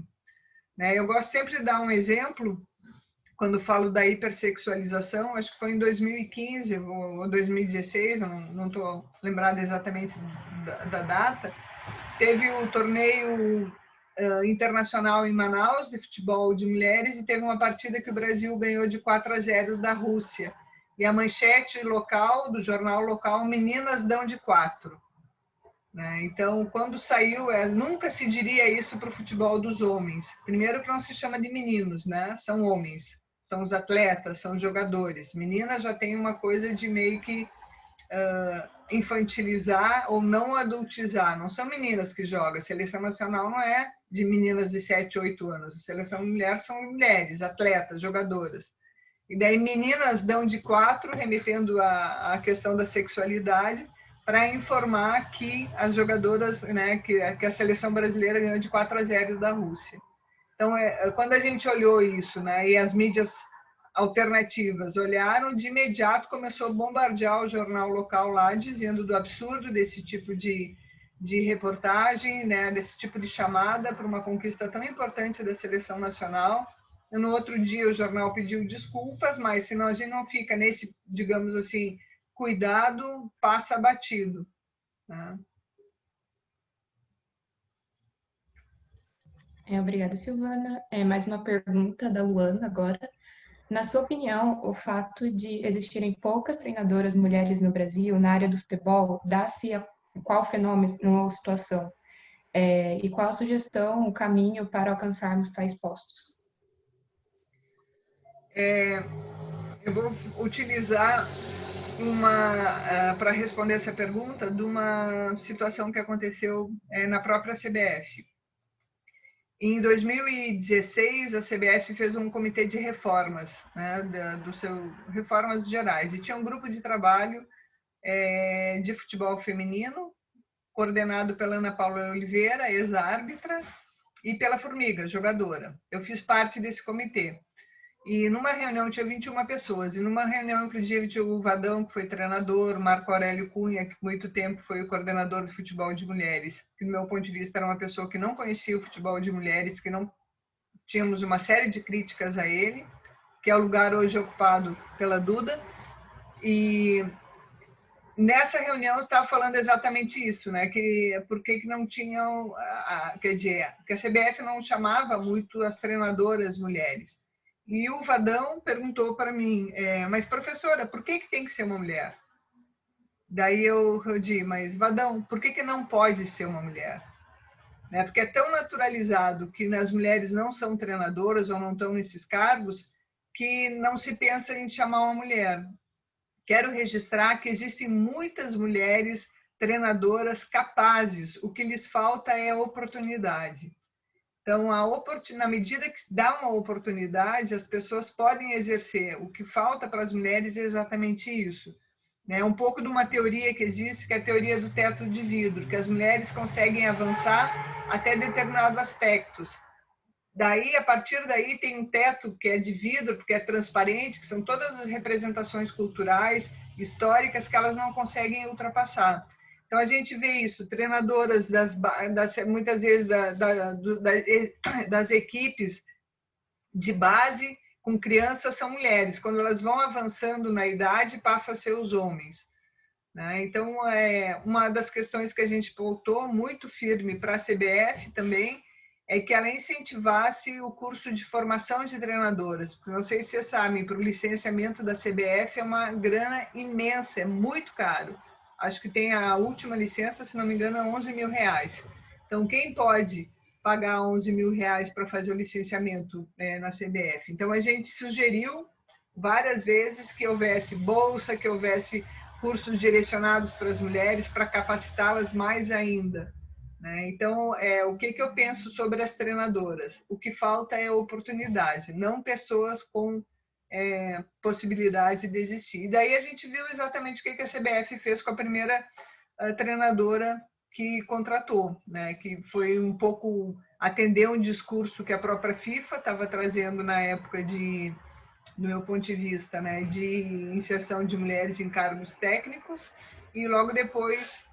Eu gosto sempre de dar um exemplo, quando falo da hipersexualização, acho que foi em 2015 ou 2016, não estou lembrada exatamente da data, teve o torneio internacional em Manaus, de futebol de mulheres, e teve uma partida que o Brasil ganhou de 4-0 da Rússia. E a manchete local, do jornal local, meninas dão de 4. Então, quando saiu, nunca se diria isso para o futebol dos homens. Primeiro, que não se chama de meninos, né? São homens, são os atletas, são os jogadores. Meninas já tem uma coisa de meio que infantilizar ou não adultizar. Não são meninas que jogam. A seleção nacional não é de meninas de 7, 8 anos. A seleção mulher são mulheres, atletas, jogadoras. E daí meninas dão de 4, remetendo à questão da sexualidade, para informar que as jogadoras, né, que a seleção brasileira ganhou de 4-0 da Rússia. Então, quando a gente olhou isso, né, e as mídias alternativas olharam, de imediato começou a bombardear o jornal local lá, dizendo do absurdo desse tipo de reportagem, né, desse tipo de chamada para uma conquista tão importante da seleção nacional. E no outro dia o jornal pediu desculpas, mas senão a gente não fica nesse, digamos assim, cuidado, passa batido, né? Obrigada, Silvana. Mais uma pergunta da Luana agora. Na sua opinião, o fato de existirem poucas treinadoras mulheres no Brasil na área do futebol dá-se a qual fenômeno ou situação? E qual a sugestão, o caminho para alcançarmos tais postos? Eu vou utilizar para responder essa pergunta, de uma situação que aconteceu na própria CBF. Em 2016, a CBF fez um comitê de reformas, né, reformas gerais, e tinha um grupo de trabalho de futebol feminino, coordenado pela Ana Paula Oliveira, ex-árbitra, e pela Formiga, jogadora. Eu fiz parte desse comitê. E numa reunião tinha 21 pessoas, e numa reunião, inclusive, tinha o Vadão, que foi treinador, Marco Aurélio Cunha, que por muito tempo foi o coordenador do futebol de mulheres, que, do meu ponto de vista, era uma pessoa que não conhecia o futebol de mulheres, que não tínhamos uma série de críticas a ele, que é o lugar hoje ocupado pela Duda. E nessa reunião estava falando exatamente isso, né? Que por que não tinham, quer dizer, que a CBF não chamava muito as treinadoras mulheres. E o Vadão perguntou para mim, mas professora, por que tem que ser uma mulher? Daí eu disse, mas Vadão, por que não pode ser uma mulher? Né? Porque é tão naturalizado que as mulheres não são treinadoras ou não estão nesses cargos que não se pensa em chamar uma mulher. Quero registrar que existem muitas mulheres treinadoras capazes, o que lhes falta é oportunidade. Então, na medida que dá uma oportunidade, as pessoas podem exercer. O que falta para as mulheres é exatamente isso. É um pouco de uma teoria que existe, que é a teoria do teto de vidro, que as mulheres conseguem avançar até determinados aspectos. Daí, a partir daí, tem um teto que é de vidro, porque é transparente, que são todas as representações culturais, históricas, que elas não conseguem ultrapassar. Então, a gente vê isso, treinadoras, muitas vezes, das equipes de base com crianças são mulheres. Quando elas vão avançando na idade, passam a ser os homens. Né? Então, uma das questões que a gente voltou muito firme para a CBF também é que ela incentivasse o curso de formação de treinadoras. Porque não sei se vocês sabem, para o licenciamento da CBF é uma grana imensa, é muito caro. Acho que tem a última licença, se não me engano, é R$11.000. Então, quem pode pagar R$11.000 para fazer o licenciamento na CBF? Então, a gente sugeriu várias vezes que houvesse bolsa, que houvesse cursos direcionados para as mulheres, para capacitá-las mais ainda. Né? Então, o que eu penso sobre as treinadoras? O que falta é oportunidade, não pessoas com possibilidade de existir. E daí a gente viu exatamente o que a CBF fez com a primeira treinadora que contratou, né? Que foi um pouco atender um discurso que a própria FIFA estava trazendo na época do meu ponto de vista, né, de inserção de mulheres em cargos técnicos, e logo depois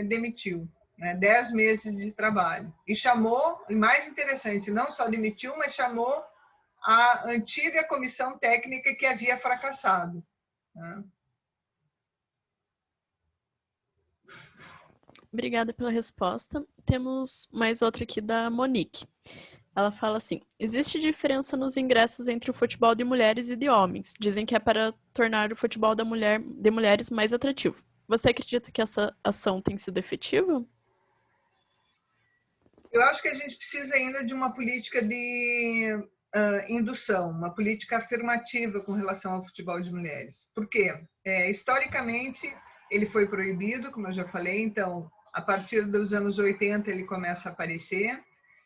demitiu. 10 meses de trabalho. E chamou, e mais interessante, não só demitiu, mas chamou a antiga comissão técnica que havia fracassado. Né? Obrigada pela resposta. Temos mais outra aqui da Monique. Ela fala assim: existe diferença nos ingressos entre o futebol de mulheres e de homens. Dizem que é para tornar o futebol de mulheres mais atrativo. Você acredita que essa ação tem sido efetiva? Eu acho que a gente precisa ainda de uma política de indução, uma política afirmativa com relação ao futebol de mulheres. Por quê? Historicamente, ele foi proibido, como eu já falei, então, a partir dos anos 80 ele começa a aparecer.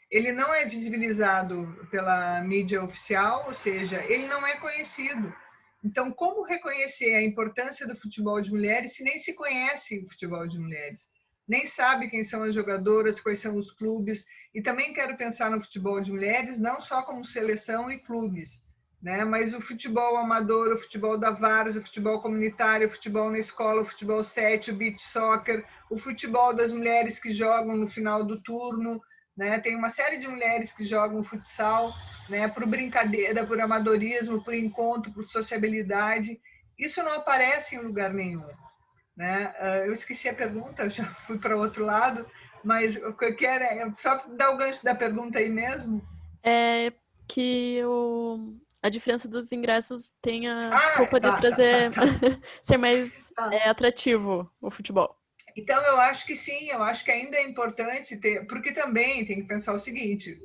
Ele não é visibilizado pela mídia oficial, ou seja, ele não é conhecido. Então, como reconhecer a importância do futebol de mulheres se nem se conhece o futebol de mulheres? Nem sabe quem são as jogadoras, quais são os clubes. E também quero pensar no futebol de mulheres não só como seleção e clubes, né? Mas o futebol amador, o futebol da várzea, o futebol comunitário, o futebol na escola, o futebol 7, o beach soccer, o futebol das mulheres que jogam no final do turno, né? Tem uma série de mulheres que jogam futsal, né? Por brincadeira, por amadorismo, por encontro, por sociabilidade. Isso não aparece em lugar nenhum. Né? Eu esqueci a pergunta, já fui para o outro lado, mas o que eu quero é só dar o gancho da pergunta aí mesmo. É que a diferença dos ingressos tem a desculpa de trazer ser mais atrativo o futebol. Então, eu acho que sim, eu acho que ainda é importante ter, porque também tem que pensar o seguinte,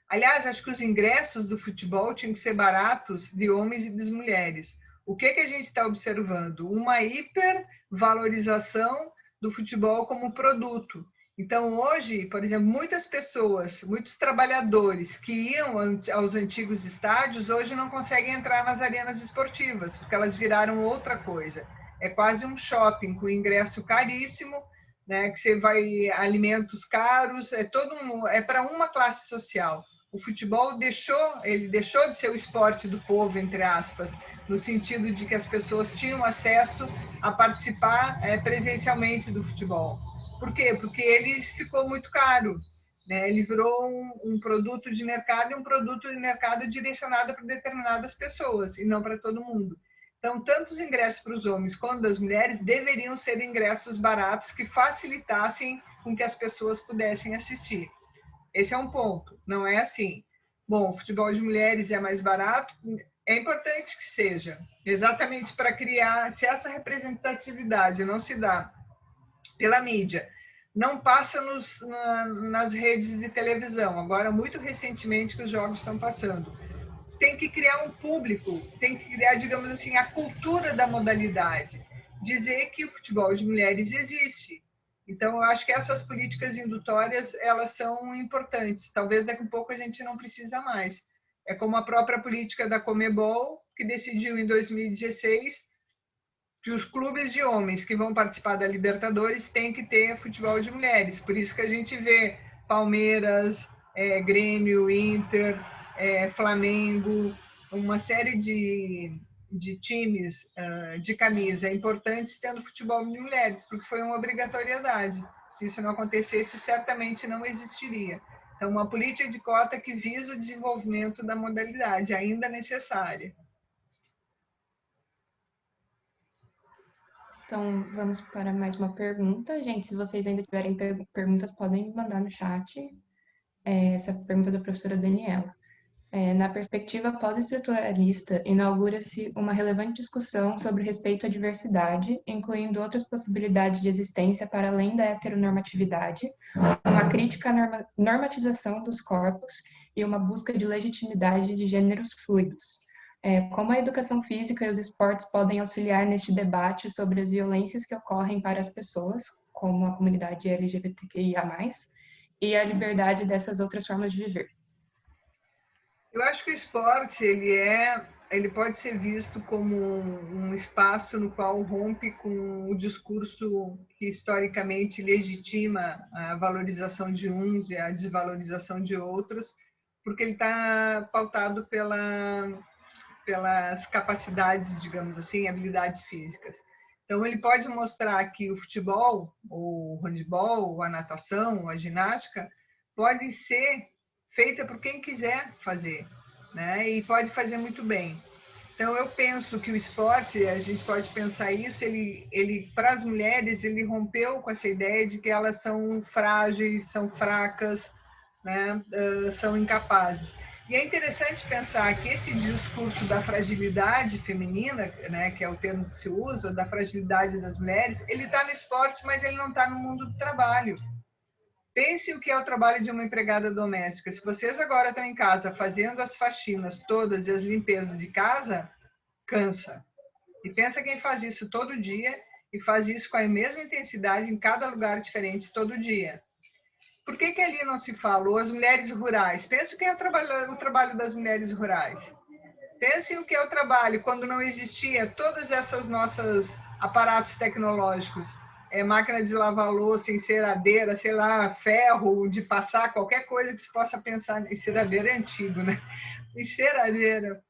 aliás, acho que os ingressos do futebol tinham que ser baratos de homens e das mulheres. O que a gente está observando? Uma hipervalorização do futebol como produto. Então, hoje, por exemplo, muitas pessoas, muitos trabalhadores que iam aos antigos estádios, hoje não conseguem entrar nas arenas esportivas, porque elas viraram outra coisa. É quase um shopping com ingresso caríssimo, né? Que você vai alimentos caros, é para uma classe social. O futebol deixou de ser o esporte do povo, entre aspas, no sentido de que as pessoas tinham acesso a participar presencialmente do futebol. Por quê? Porque ele ficou muito caro, né? Ele virou um produto de mercado e um produto de mercado direcionado para determinadas pessoas e não para todo mundo. Então, tanto os ingressos para os homens quanto das mulheres deveriam ser ingressos baratos que facilitassem com que as pessoas pudessem assistir. Esse é um ponto, não é assim. Bom, o futebol de mulheres é mais barato, é importante que seja, exatamente para criar, se essa representatividade não se dá pela mídia, não passa nas redes de televisão, agora muito recentemente que os jogos estão passando. Tem que criar um público, tem que criar, digamos assim, a cultura da modalidade, dizer que o futebol de mulheres existe. Então, eu acho que essas políticas indutórias, elas são importantes. Talvez daqui a pouco a gente não precisa mais. É como a própria política da Conmebol, que decidiu em 2016 que os clubes de homens que vão participar da Libertadores têm que ter futebol de mulheres. Por isso que a gente vê Palmeiras, Grêmio, Inter, Flamengo, uma série de times de camisa importantes tendo futebol de mulheres, porque foi uma obrigatoriedade. Se isso não acontecesse, certamente não existiria. Então, uma política de cota que visa o desenvolvimento da modalidade, ainda necessária. Então, vamos para mais uma pergunta. Gente, se vocês ainda tiverem perguntas, podem mandar no chat. Essa é a pergunta da professora Daniela. Na perspectiva pós-estruturalista, inaugura-se uma relevante discussão sobre respeito à diversidade, incluindo outras possibilidades de existência para além da heteronormatividade, uma crítica à normatização dos corpos e uma busca de legitimidade de gêneros fluidos. Como a educação física e os esportes podem auxiliar neste debate sobre as violências que ocorrem para as pessoas, como a comunidade LGBTQIA+, e a liberdade dessas outras formas de viver? Eu acho que o esporte, ele pode ser visto como um espaço no qual rompe com o discurso que historicamente legitima a valorização de uns e a desvalorização de outros, porque ele está pautado pelas capacidades, digamos assim, habilidades físicas. Então, ele pode mostrar que o futebol, o handebol, a natação, a ginástica, pode ser feita por quem quiser fazer, né? E pode fazer muito bem. Então, eu penso que o esporte, a gente pode pensar isso, ele para as mulheres, ele rompeu com essa ideia de que elas são frágeis, são fracas, né? São incapazes. E é interessante pensar que esse discurso da fragilidade feminina, né, que é o termo que se usa, da fragilidade das mulheres, ele está no esporte, mas ele não está no mundo do trabalho. Pense o que é o trabalho de uma empregada doméstica. Se vocês agora estão em casa fazendo as faxinas todas e as limpezas de casa, cansa. E pensa quem faz isso todo dia e faz isso com a mesma intensidade em cada lugar diferente todo dia. Por que ali não se falou as mulheres rurais? Pensa o que é o trabalho das mulheres rurais. Pense o que é o trabalho quando não existia todas essas nossas aparatos tecnológicos. Máquina de lavar louça, enceradeira, sei lá, ferro de passar, qualquer coisa que se possa pensar. Enceradeira é antigo, né? Enceradeira.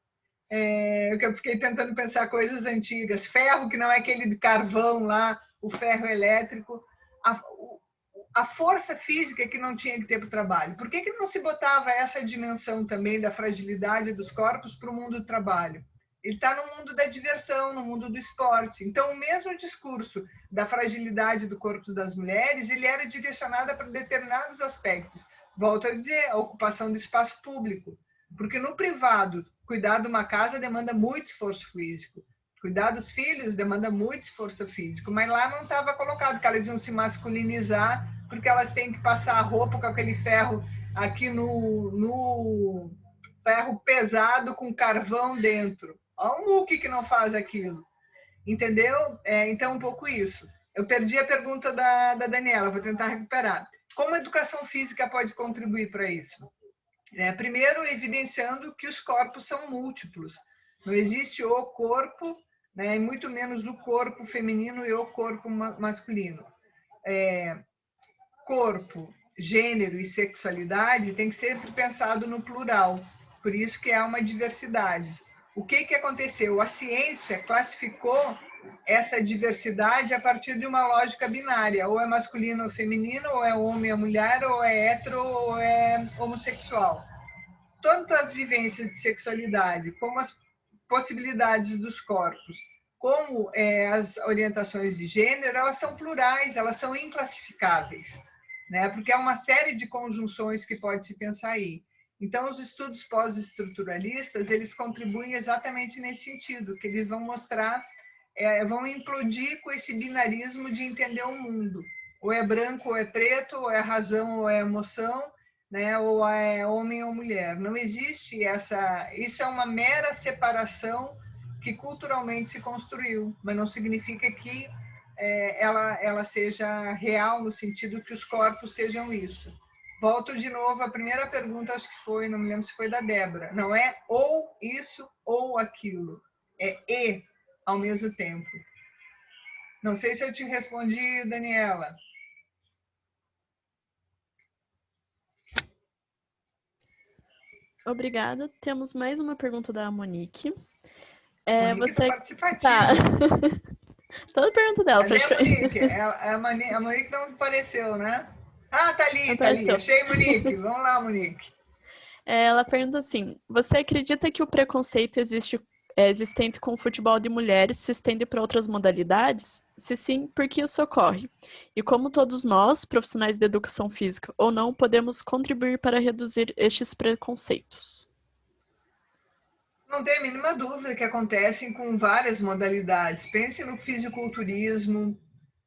Eu fiquei tentando pensar coisas antigas. Ferro, que não é aquele de carvão lá, o ferro elétrico. A força física que não tinha que ter para o trabalho. Por que não se botava essa dimensão também da fragilidade dos corpos para o mundo do trabalho? Ele está no mundo da diversão, no mundo do esporte. Então, o mesmo discurso da fragilidade do corpo das mulheres, ele era direcionado para determinados aspectos. Volto a dizer, a ocupação do espaço público. Porque no privado, cuidar de uma casa demanda muito esforço físico. Cuidar dos filhos demanda muito esforço físico. Mas lá não estava colocado que elas iam se masculinizar porque elas têm que passar a roupa com aquele ferro aqui no ferro pesado com carvão dentro. Olha o muque que não faz aquilo. Entendeu? Então, um pouco isso. Eu perdi a pergunta da Daniela, vou tentar recuperar. Como a educação física pode contribuir para isso? Primeiro, evidenciando que os corpos são múltiplos. Não existe o corpo, né, e muito menos o corpo feminino e o corpo masculino. Corpo, gênero e sexualidade tem que ser sempre pensado no plural, por isso que há uma diversidade. O que aconteceu? A ciência classificou essa diversidade a partir de uma lógica binária, ou é masculino ou feminino, ou é homem ou mulher, ou é hetero ou é homossexual. Tanto as vivências de sexualidade, como as possibilidades dos corpos, como as orientações de gênero, elas são plurais, elas são inclassificáveis, né? Porque é uma série de conjunções que pode se pensar aí. Então, os estudos pós-estruturalistas, eles contribuem exatamente nesse sentido, que eles vão mostrar, vão implodir com esse binarismo de entender o mundo. Ou é branco ou é preto, ou é razão ou é emoção, né? Ou é homem ou mulher. Não existe isso é uma mera separação que culturalmente se construiu, mas não significa que ela seja real no sentido que os corpos sejam isso. Volto de novo, a primeira pergunta, acho que foi, não me lembro se foi da Débora, não é ou isso ou aquilo, é e ao mesmo tempo. Não sei se eu te respondi, Daniela. Obrigada. Temos mais uma pergunta da Monique. Monique tá participativa. Tá. Toda pergunta dela, Cadê praticamente. a Monique? A Monique não apareceu, né? Ah, tá ali, Apareceu. Achei, Monique. Vamos lá, Monique. Ela pergunta assim: você acredita que o preconceito existente com o futebol de mulheres se estende para outras modalidades? Se sim, por que isso ocorre? E como todos nós, profissionais de educação física ou não, podemos contribuir para reduzir estes preconceitos? Não tem a mínima dúvida que acontecem com várias modalidades. Pense no fisiculturismo,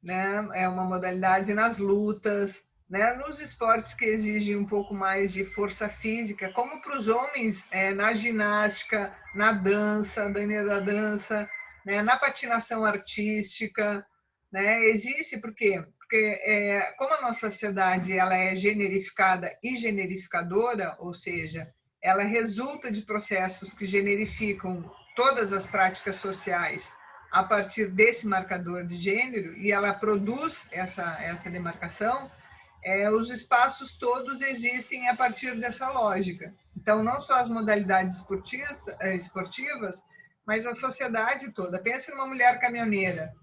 né? É uma modalidade nas lutas, né? Nos esportes que exigem um pouco mais de força física, como para os homens, na ginástica, na dança, da dança, né? Na patinação artística, né? Existe por quê? Porque como a nossa sociedade ela é generificada e generificadora, ou seja, ela resulta de processos que generificam todas as práticas sociais a partir desse marcador de gênero, e ela produz essa demarcação, os espaços todos existem a partir dessa lógica. Então, não só as modalidades esportivas, mas a sociedade toda. Pense numa mulher caminhoneira,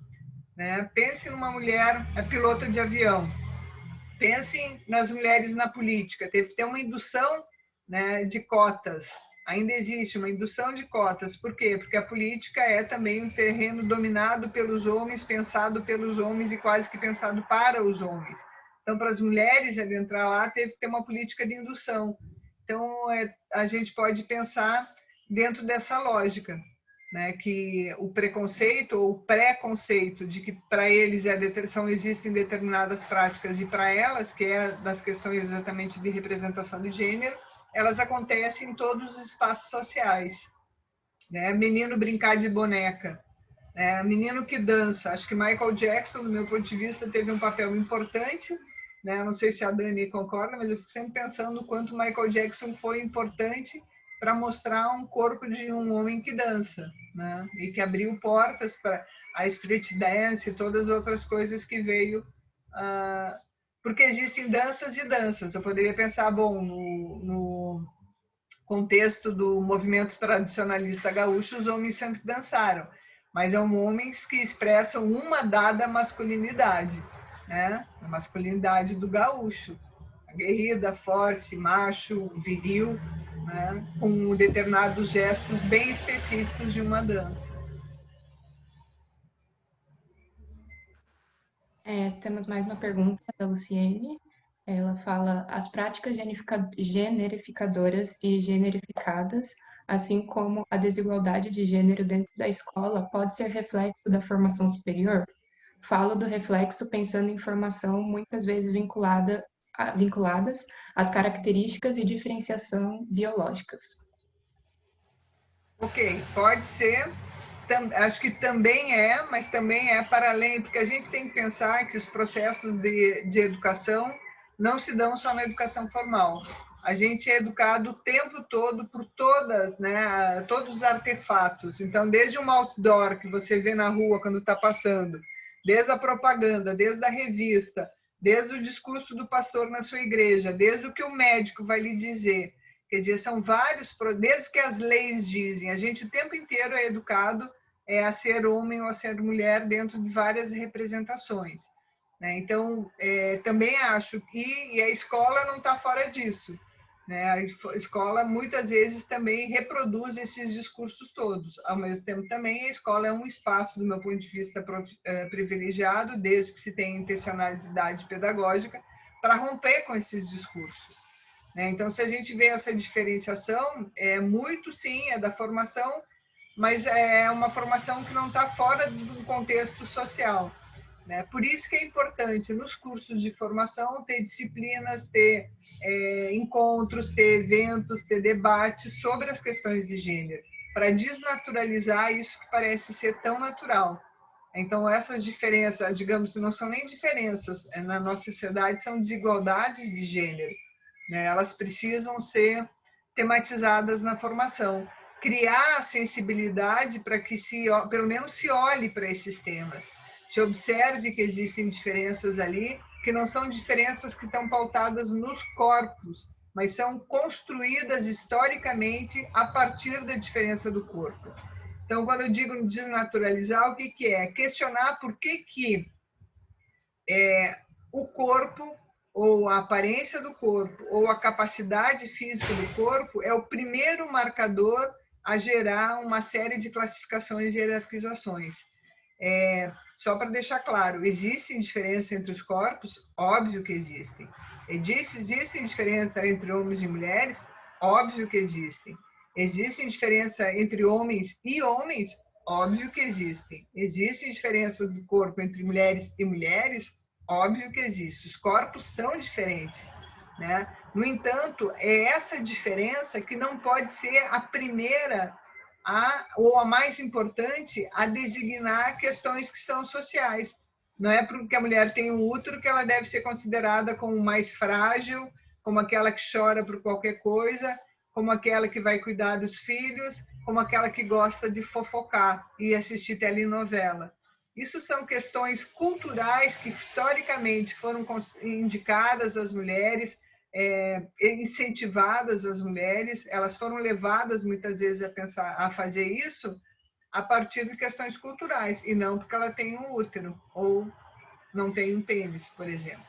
né? Pense numa mulher pilota de avião, pense nas mulheres na política. Teve que ter uma indução, né, de cotas. Ainda existe uma indução de cotas. Por quê? Porque a política é também um terreno dominado pelos homens, pensado pelos homens e quase que pensado para os homens. Então, para as mulheres adentrar lá, teve que ter uma política de indução. Então, a gente pode pensar dentro dessa lógica, né, que o preconceito ou o pré-conceito de que para eles existem determinadas práticas e para elas, que é das questões exatamente de representação de gênero, elas acontecem em todos os espaços sociais, né? Menino brincar de boneca, né? Menino que dança. Acho que Michael Jackson, do meu ponto de vista, teve um papel importante, né? Não sei se a Dani concorda, mas eu fico sempre pensando o quanto Michael Jackson foi importante para mostrar um corpo de um homem que dança, né? E que abriu portas para a street dance e todas as outras coisas que veio, porque existem danças e danças. Eu poderia pensar, bom, no contexto do movimento tradicionalista gaúcho, os homens sempre dançaram, mas são homens que expressam uma dada masculinidade, né? A masculinidade do gaúcho, aguerrida, forte, macho, viril, né? Com determinados gestos bem específicos de uma dança. Temos mais uma pergunta da Luciene. Ela fala: as práticas generificadoras e generificadas, assim como a desigualdade de gênero dentro da escola, pode ser reflexo da formação superior? Falo do reflexo pensando em formação muitas vezes vinculadas às características e diferenciação biológicas. Ok, pode ser. Acho que também mas também é para além, porque a gente tem que pensar que os processos de educação não se dão só na educação formal. A gente é educado o tempo todo por todos os artefatos. Então, desde um outdoor que você vê na rua quando está passando, desde a propaganda, desde a revista, desde o discurso do pastor na sua igreja, desde o que o médico vai lhe dizer. Quer dizer, são vários, desde o que as leis dizem, a gente o tempo inteiro é educado a ser homem ou a ser mulher dentro de várias representações, né? Então, também acho que a escola não está fora disso, né? A escola muitas vezes também reproduz esses discursos todos. Ao mesmo tempo, também a escola é um espaço, do meu ponto de vista, privilegiado, desde que se tenha intencionalidade pedagógica, para romper com esses discursos. né? Então, se a gente vê essa diferenciação, é muito, sim, é da formação, mas é uma formação que não está fora do contexto social, né? Por isso que é importante, nos cursos de formação, ter disciplinas, ter encontros, ter eventos, ter debates sobre as questões de gênero, para desnaturalizar isso que parece ser tão natural. Então, essas diferenças, digamos, não são nem diferenças na nossa sociedade, são desigualdades de gênero, né? Elas precisam ser tematizadas na formação. Criar a sensibilidade para que pelo menos se olhe para esses temas, se observe que existem diferenças ali, que não são diferenças que estão pautadas nos corpos, mas são construídas historicamente a partir da diferença do corpo. Então, quando eu digo desnaturalizar, o que é? Questionar por que o corpo, ou a aparência do corpo, ou a capacidade física do corpo é o primeiro marcador a gerar uma série de classificações e hierarquizações. Só para deixar claro, existem diferenças entre os corpos? Óbvio que existem. Existem diferenças entre homens e mulheres? Óbvio que existem. Existem diferenças entre homens e homens? Óbvio que existem. Existem diferenças do corpo entre mulheres e mulheres? Óbvio que existe. Os corpos são diferentes, né? No entanto, é essa diferença que não pode ser a primeira ou a mais importante a designar questões que são sociais. Não é porque a mulher tem um útero que ela deve ser considerada como mais frágil, como aquela que chora por qualquer coisa, como aquela que vai cuidar dos filhos, como aquela que gosta de fofocar e assistir telenovela. Isso são questões culturais que historicamente foram indicadas às mulheres, incentivadas às mulheres, elas foram levadas muitas vezes a fazer isso a partir de questões culturais, e não porque ela tem um útero ou não tem um pênis, por exemplo.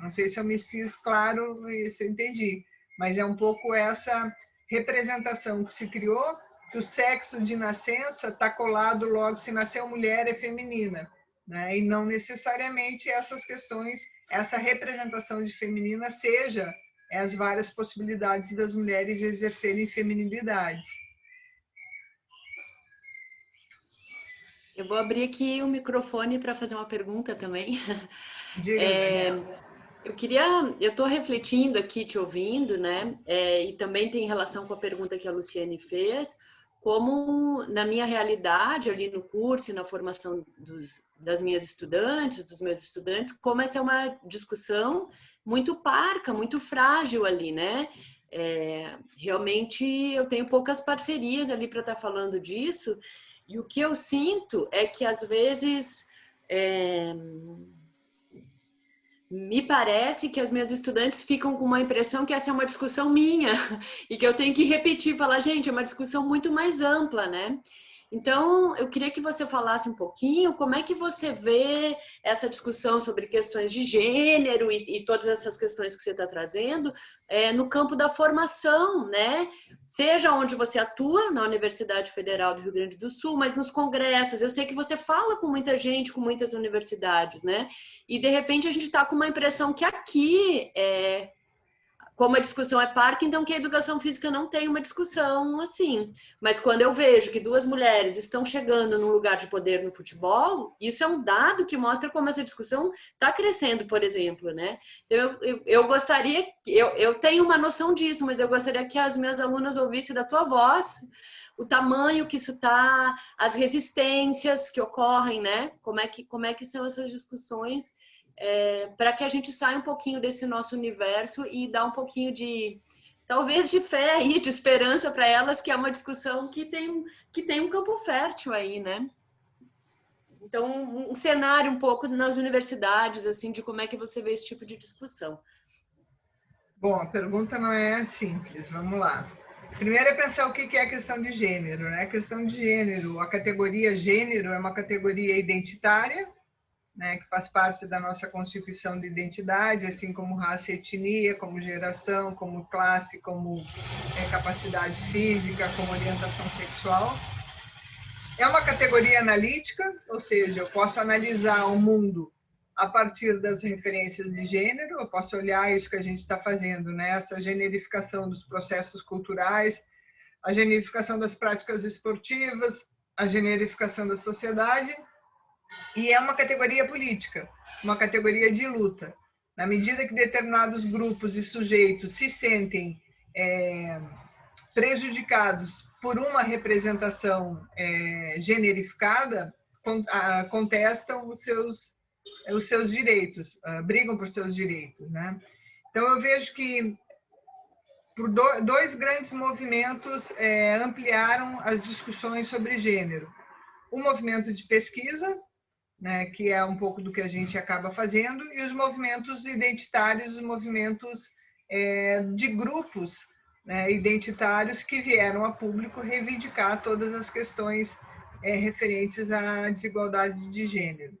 Não sei se eu me fiz claro e se eu entendi, mas é um pouco essa representação que se criou, que o sexo de nascença está colado logo, se nasceu mulher é feminina, né? E não necessariamente essas questões, essa representação de feminina seja as várias possibilidades das mulheres exercerem feminilidades. Eu vou abrir aqui o microfone para fazer uma pergunta também. Eu estou refletindo aqui, te ouvindo, né? E também tem relação com a pergunta que a Luciane fez, como na minha realidade, ali no curso e na formação das minhas estudantes, dos meus estudantes, como essa é uma discussão muito parca, muito frágil ali, né? Realmente eu tenho poucas parcerias ali para estar falando disso, e o que eu sinto é que às vezes me parece que as minhas estudantes ficam com uma impressão que essa é uma discussão minha e que eu tenho que repetir, falar, gente, é uma discussão muito mais ampla, né? Então, eu queria que você falasse um pouquinho como é que você vê essa discussão sobre questões de gênero e todas essas questões que você está trazendo no campo da formação, né? Seja onde você atua, na Universidade Federal do Rio Grande do Sul, mas nos congressos. Eu sei que você fala com muita gente, com muitas universidades, né? E, de repente, a gente está com uma impressão que aqui como a discussão é parque, então que a educação física não tem uma discussão assim. Mas quando eu vejo que duas mulheres estão chegando num lugar de poder no futebol, isso é um dado que mostra como essa discussão está crescendo, por exemplo, né? Então, eu gostaria, eu tenho uma noção disso, mas eu gostaria que as minhas alunas ouvissem da tua voz o tamanho que isso está, as resistências que ocorrem, né? Como é que são essas discussões, para que a gente saia um pouquinho desse nosso universo e dá um pouquinho de, talvez, de fé aí, de esperança para elas, que é uma discussão que tem um campo fértil aí, né? Então, um cenário um pouco nas universidades, assim, de como é que você vê esse tipo de discussão. Bom, a pergunta não é simples, vamos lá. Primeiro é pensar o que é a questão de gênero, né? A questão de gênero, a categoria gênero é uma categoria identitária, né, que faz parte da nossa constituição de identidade, assim como raça e etnia, como geração, como classe, como capacidade física, como orientação sexual. É uma categoria analítica, ou seja, eu posso analisar o mundo a partir das referências de gênero. Eu posso olhar isso que a gente está fazendo, né? Essa generificação dos processos culturais, a generificação das práticas esportivas, a generificação da sociedade, e é uma categoria política, uma categoria de luta. Na medida que determinados grupos e sujeitos se sentem prejudicados por uma representação generificada, contestam os seus direitos, brigam por seus direitos, né? Então, eu vejo que por dois grandes movimentos ampliaram as discussões sobre gênero. O movimento de pesquisa, né, que é um pouco do que a gente acaba fazendo, e os movimentos identitários, os movimentos de grupos, né, identitários que vieram a público reivindicar todas as questões referentes à desigualdade de gênero.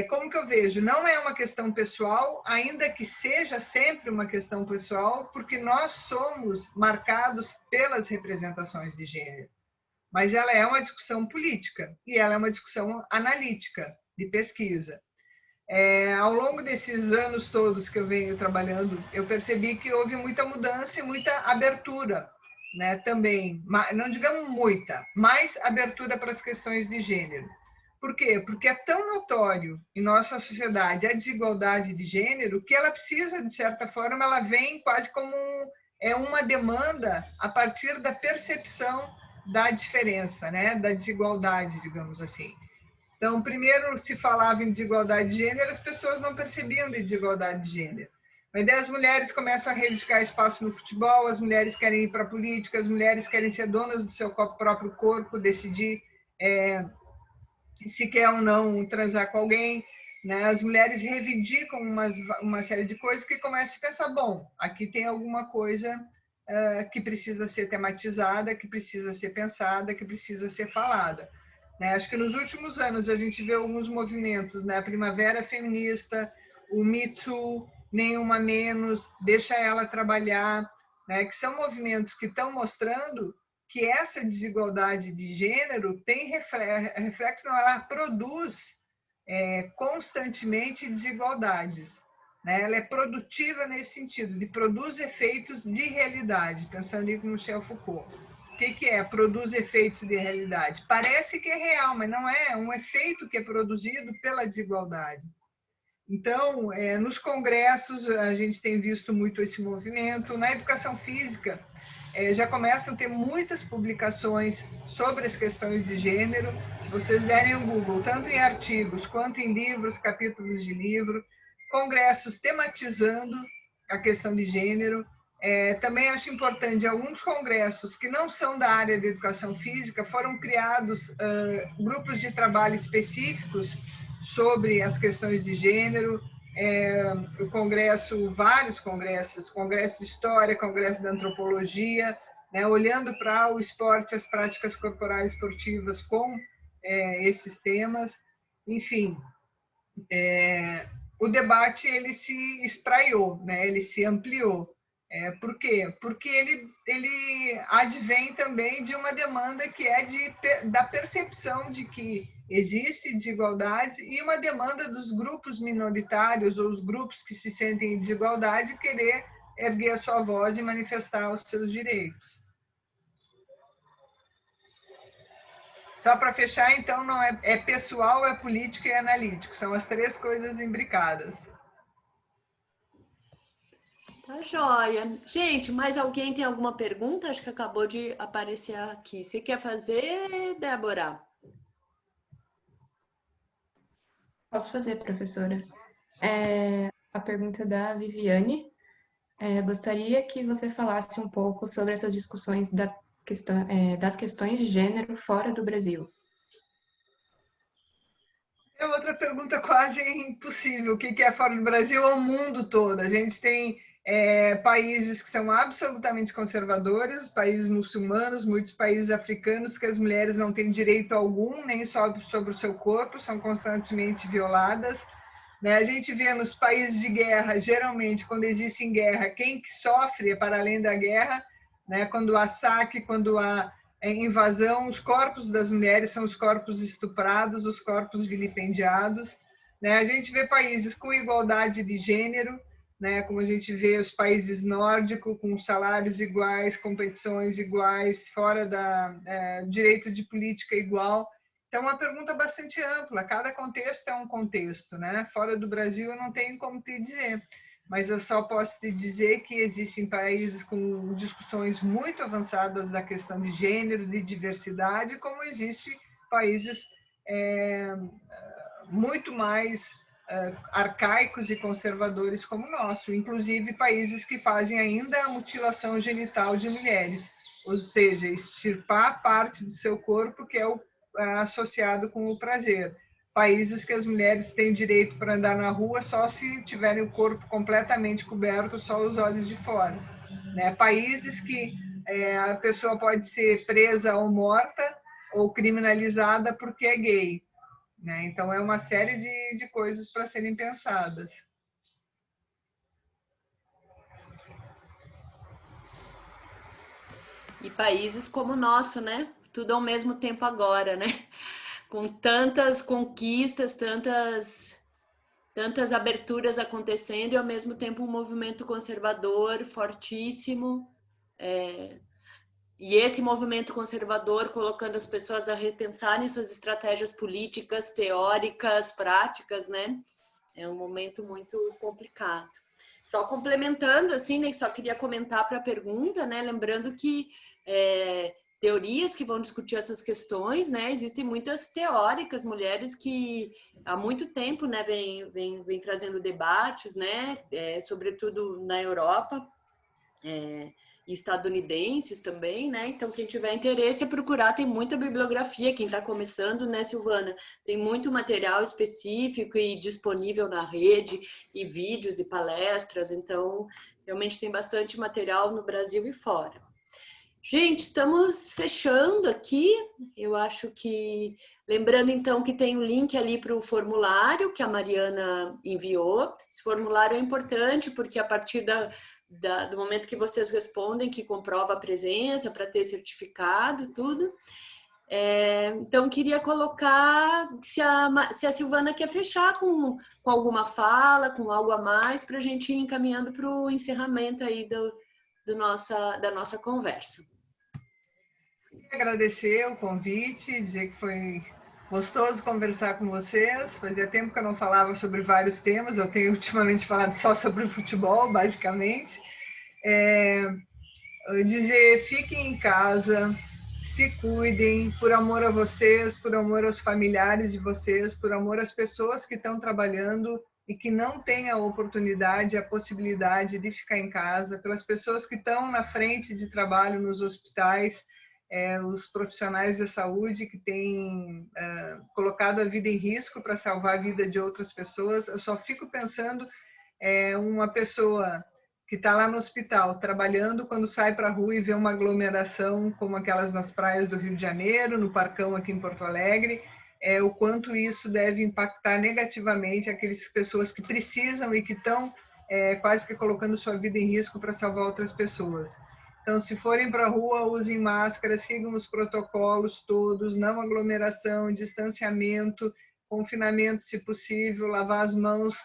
Como que eu vejo? Não é uma questão pessoal, ainda que seja sempre uma questão pessoal, porque nós somos marcados pelas representações de gênero. Mas ela é uma discussão política e ela é uma discussão analítica, de pesquisa. Ao longo desses anos todos que eu venho trabalhando, eu percebi que houve muita mudança e muita abertura, né, também, não digamos muita, mais abertura para as questões de gênero. Por quê? Porque é tão notório em nossa sociedade a desigualdade de gênero que ela precisa, de certa forma, ela vem quase como uma demanda a partir da percepção da diferença, né, da desigualdade, digamos assim. Então, primeiro se falava em desigualdade de gênero, as pessoas não percebiam de desigualdade de gênero. Mas daí as mulheres começam a reivindicar espaço no futebol, as mulheres querem ir para a política, as mulheres querem ser donas do seu próprio corpo, decidir se quer ou não transar com alguém, né? As mulheres reivindicam uma série de coisas que começam a pensar, bom, aqui tem alguma coisa que precisa ser tematizada, que precisa ser pensada, que precisa ser falada. Né? Acho que nos últimos anos a gente vê alguns movimentos, né? A Primavera Feminista, o Me Too, Nenhuma Menos, Deixa Ela Trabalhar, né? Que são movimentos que estão mostrando que essa desigualdade de gênero tem reflexo, ela produz constantemente desigualdades. Né? Ela é produtiva nesse sentido, de produz efeitos de realidade, pensando em Michel Foucault. O que é? Produz efeitos de realidade. Parece que é real, mas não é. Um efeito que é produzido pela desigualdade. Então, nos congressos, a gente tem visto muito esse movimento. Na educação física, já começam a ter muitas publicações sobre as questões de gênero. Se vocês derem um Google, tanto em artigos quanto em livros, capítulos de livro, congressos tematizando a questão de gênero. Também acho importante, alguns congressos que não são da área de educação física, foram criados grupos de trabalho específicos sobre as questões de gênero, o congresso, vários congressos, congresso de história, congresso de antropologia, né, olhando para o esporte, as práticas corporais esportivas com esses temas. Enfim, o debate ele se espraiou, né, ele se ampliou. Por quê? Porque ele advém também de uma demanda que é da percepção de que existe desigualdade e uma demanda dos grupos minoritários ou os grupos que se sentem em desigualdade querer erguer a sua voz e manifestar os seus direitos. Só para fechar, então, não é pessoal, é político e é analítico. São as três coisas imbricadas. Tá joia. Gente, mais alguém tem alguma pergunta? Acho que acabou de aparecer aqui. Você quer fazer, Débora? Posso fazer, professora. A pergunta da Viviane. Gostaria que você falasse um pouco sobre essas discussões das questões de gênero fora do Brasil. É outra pergunta quase impossível. O que é fora do Brasil ou o mundo todo? A gente tem países que são absolutamente conservadores, países muçulmanos, muitos países africanos, que as mulheres não têm direito algum, nem só sobre o seu corpo, são constantemente violadas. Né? A gente vê nos países de guerra, geralmente, quando existe guerra, quem sofre é para além da guerra, né? Quando há saque, quando há invasão, os corpos das mulheres são os corpos estuprados, os corpos vilipendiados. né? A gente vê países com igualdade de gênero, né? Como a gente vê os países nórdicos com salários iguais, competições iguais, fora da direito de política igual. Então, é uma pergunta bastante ampla. Cada contexto é um contexto, né? Fora do Brasil, eu não tenho como te dizer. Mas eu só posso te dizer que existem países com discussões muito avançadas da questão de gênero, de diversidade, como existem países muito mais arcaicos e conservadores como o nosso, inclusive países que fazem ainda a mutilação genital de mulheres, ou seja, extirpar parte do seu corpo que é associado com o prazer. Países que as mulheres têm direito para andar na rua só se tiverem o corpo completamente coberto, só os olhos de fora. Né? Países que a pessoa pode ser presa ou morta ou criminalizada porque é gay. Né? Então, é uma série de coisas para serem pensadas. E países como o nosso, né? Tudo ao mesmo tempo agora, né? Com tantas conquistas, tantas aberturas acontecendo e ao mesmo tempo um movimento conservador fortíssimo. E esse movimento conservador colocando as pessoas a repensarem suas estratégias políticas, teóricas, práticas, né? É um momento muito complicado. Só complementando, assim, né? Só queria comentar para a pergunta, né? Lembrando que teorias que vão discutir essas questões, né? Existem muitas teóricas, mulheres que há muito tempo, né, vem trazendo debates, né? Sobretudo na Europa, estadunidenses também, né? Então, quem tiver interesse é procurar, tem muita bibliografia, quem está começando, né, Silvana? Tem muito material específico e disponível na rede, e vídeos e palestras, então, realmente tem bastante material no Brasil e fora. Gente, estamos fechando aqui, eu acho que... Lembrando, então, que tem um link ali para o formulário que a Mariana enviou. Esse formulário é importante porque a partir do momento que vocês respondem, que comprova a presença para ter certificado, tudo. Então, queria colocar se a Silvana quer fechar com alguma fala, com algo a mais, para a gente ir encaminhando para o encerramento aí da nossa conversa. Agradecer o convite, dizer que foi gostoso conversar com vocês. Fazia tempo que eu não falava sobre vários temas, eu tenho ultimamente falado só sobre o futebol, basicamente. Dizer, fiquem em casa, se cuidem, por amor a vocês, por amor aos familiares de vocês, por amor às pessoas que estão trabalhando e que não têm a oportunidade, a possibilidade de ficar em casa, pelas pessoas que estão na frente de trabalho nos hospitais, os profissionais da saúde que têm colocado a vida em risco para salvar a vida de outras pessoas. Eu só fico pensando uma pessoa que está lá no hospital trabalhando, quando sai para a rua e vê uma aglomeração como aquelas nas praias do Rio de Janeiro, no Parcão aqui em Porto Alegre, o quanto isso deve impactar negativamente aquelas pessoas que precisam e que estão quase que colocando sua vida em risco para salvar outras pessoas. Então, se forem para a rua, usem máscara, sigam os protocolos todos, não aglomeração, distanciamento, confinamento, se possível, lavar as mãos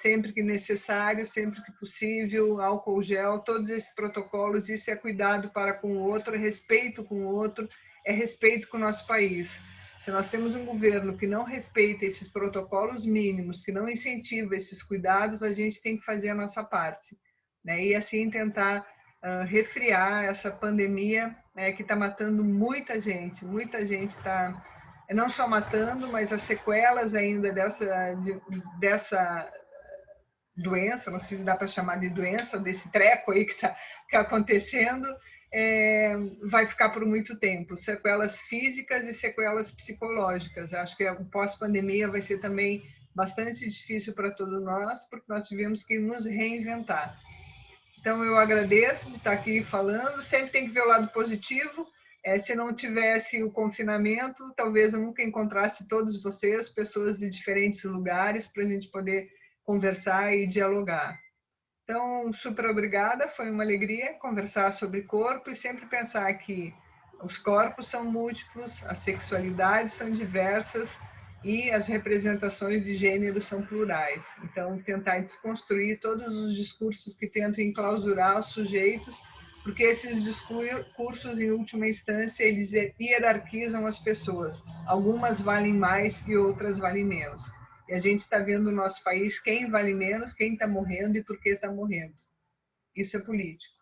sempre que necessário, sempre que possível, álcool gel, todos esses protocolos, isso é cuidado para com o outro, é respeito com o outro, é respeito com o nosso país. Se nós temos um governo que não respeita esses protocolos mínimos, que não incentiva esses cuidados, a gente tem que fazer a nossa parte, né? E assim tentar refriar essa pandemia que está matando muita gente está não só matando, mas as sequelas ainda dessa doença, não sei se dá para chamar de doença, desse treco aí que está acontecendo, vai ficar por muito tempo, sequelas físicas e sequelas psicológicas. Acho que o pós-pandemia vai ser também bastante difícil para todos nós, porque nós tivemos que nos reinventar. Então, eu agradeço de estar aqui falando, sempre tem que ver o lado positivo. Se não tivesse o confinamento, talvez eu nunca encontrasse todos vocês, pessoas de diferentes lugares, para a gente poder conversar e dialogar. Então, super obrigada, foi uma alegria conversar sobre corpo e sempre pensar que os corpos são múltiplos, as sexualidades são diversas e as representações de gênero são plurais. Então, tentar desconstruir todos os discursos que tentam enclausurar os sujeitos, porque esses discursos, em última instância, eles hierarquizam as pessoas. Algumas valem mais e outras valem menos. E a gente está vendo no nosso país quem vale menos, quem está morrendo e por que está morrendo. Isso é político.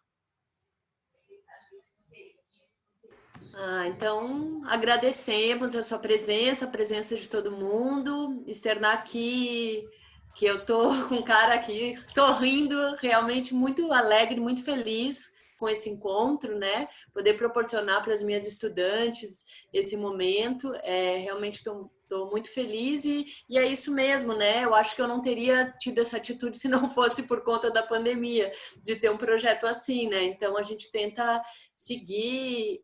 Então, agradecemos a sua presença, a presença de todo mundo, externar aqui que eu tô com o cara aqui sorrindo, realmente muito alegre, muito feliz com esse encontro, né? Poder proporcionar para as minhas estudantes esse momento, realmente estou muito feliz e é isso mesmo, né? Eu acho que eu não teria tido essa atitude se não fosse por conta da pandemia, de ter um projeto assim, né? Então, a gente tenta seguir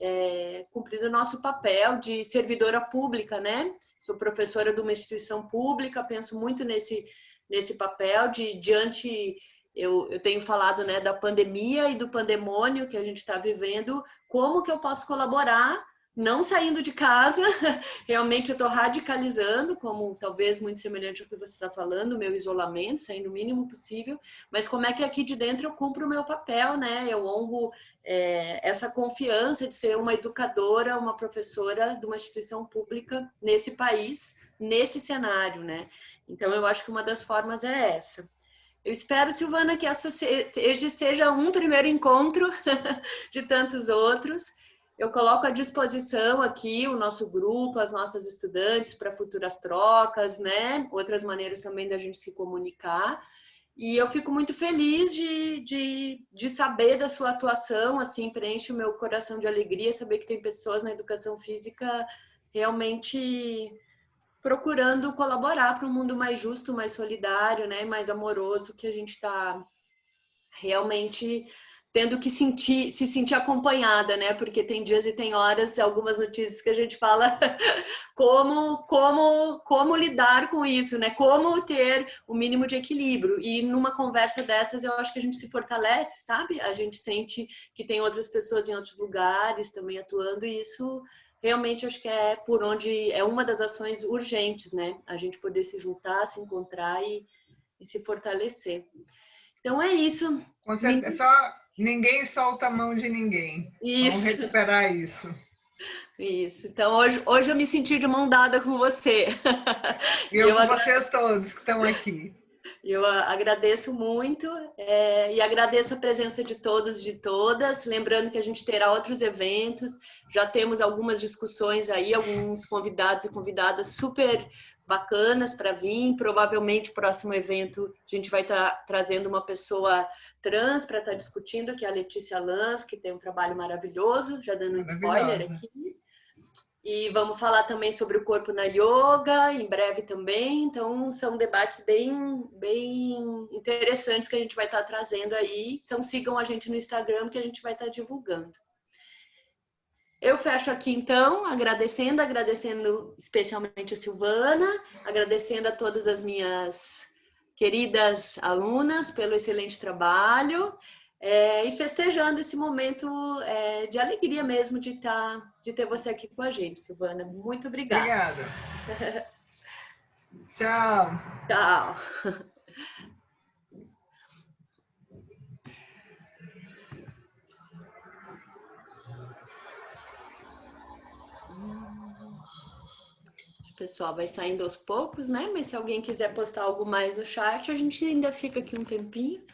cumprindo o nosso papel de servidora pública, né? Sou professora de uma instituição pública, penso muito nesse papel de diante... Eu tenho falado, né, da pandemia e do pandemônio que a gente está vivendo, como que eu posso colaborar, não saindo de casa, realmente eu estou radicalizando, como talvez muito semelhante ao que você está falando, o meu isolamento, saindo o mínimo possível, mas como é que aqui de dentro eu cumpro o meu papel, né? Eu honro essa confiança de ser uma educadora, uma professora de uma instituição pública nesse país, nesse cenário, né? Então eu acho que uma das formas é essa. Eu espero, Silvana, que esse seja um primeiro encontro de tantos outros. Eu coloco à disposição aqui o nosso grupo, as nossas estudantes para futuras trocas, né? Outras maneiras também da gente se comunicar. E eu fico muito feliz de saber da sua atuação, assim, preenche o meu coração de alegria saber que tem pessoas na educação física realmente procurando colaborar para um mundo mais justo, mais solidário, né, mais amoroso, que a gente está realmente tendo que se sentir acompanhada, né, porque tem dias e tem horas, algumas notícias que a gente fala como lidar com isso, né, como ter o mínimo de equilíbrio, e numa conversa dessas eu acho que a gente se fortalece, sabe, a gente sente que tem outras pessoas em outros lugares também atuando, e isso realmente acho que é por onde é uma das ações urgentes, né? A gente poder se juntar, se encontrar e se fortalecer. Então é isso. Com certeza, só ninguém solta a mão de ninguém. Isso. Vamos recuperar isso. Isso. Então hoje eu me senti de mão dada com você. Eu com vocês todos que estão aqui. Eu agradeço muito e agradeço a presença de todos e de todas. Lembrando que a gente terá outros eventos, já temos algumas discussões aí, alguns convidados e convidadas super bacanas para vir. Provavelmente, próximo evento, a gente vai estar trazendo uma pessoa trans para estar discutindo, que é a Letícia Lans, que tem um trabalho maravilhoso, já dando um spoiler aqui. E vamos falar também sobre o corpo na yoga, em breve também. Então, são debates bem interessantes que a gente vai estar trazendo aí. Então, sigam a gente no Instagram que a gente vai estar divulgando. Eu fecho aqui, então, agradecendo especialmente a Silvana, agradecendo a todas as minhas queridas alunas pelo excelente trabalho. E festejando esse momento de alegria mesmo de ter você aqui com a gente, Silvana. Muito obrigada. Obrigada. Tchau. Tchau. O pessoal vai saindo aos poucos, né? Mas se alguém quiser postar algo mais no chat, a gente ainda fica aqui um tempinho.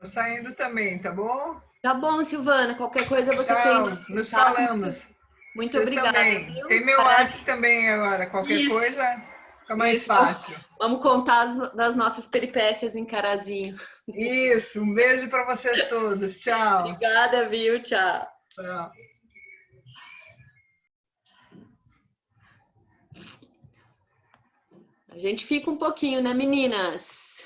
Tô saindo também, tá bom? Tá bom, Silvana. Qualquer coisa você tem nosso nos contato. falamos. Muito Vocês obrigada. Também. Tem meu WhatsApp também agora. Qualquer coisa, fica mais fácil. Vamos contar das nossas peripécias em Carazinho. Isso. Um beijo para vocês todos. Tchau. Obrigada, viu? Tchau. Tchau. A gente fica um pouquinho, né, meninas?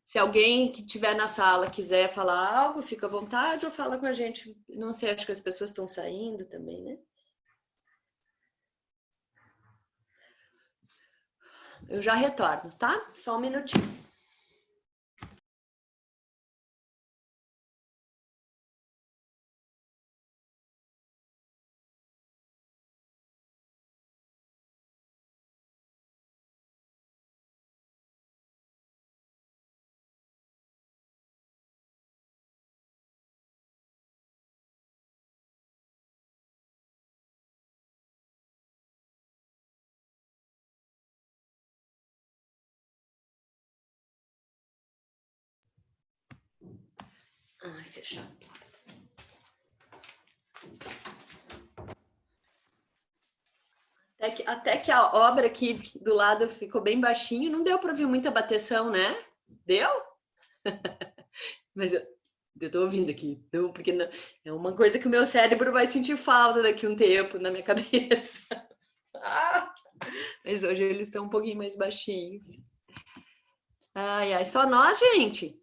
Se alguém que estiver na sala quiser falar algo, fica à vontade ou fala com a gente. Não sei, acho que as pessoas estão saindo também, né? Eu já retorno, tá? Só um minutinho. Ai, fechado. Até que a obra aqui do lado ficou bem baixinho, não deu para ouvir muita bateção, né? Deu? Mas eu tô ouvindo aqui, então, porque não, é uma coisa que o meu cérebro vai sentir falta daqui a um tempo na minha cabeça. Mas hoje eles estão um pouquinho mais baixinhos. Ai, ai, só nós, gente?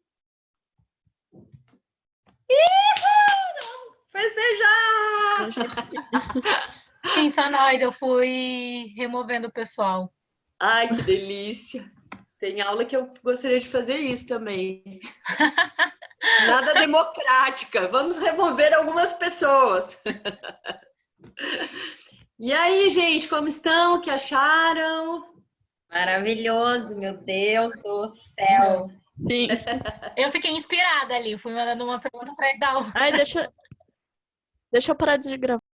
Festejar! Sim, só nós. Eu fui removendo o pessoal. Ai, que delícia! Tem aula que eu gostaria de fazer isso também. Nada democrática. Vamos remover algumas pessoas. E aí, gente, como estão? O que acharam? Maravilhoso, meu Deus do céu. Sim. Eu fiquei inspirada ali. Fui mandando uma pergunta atrás da outra. Ai, deixa eu parar de gravar.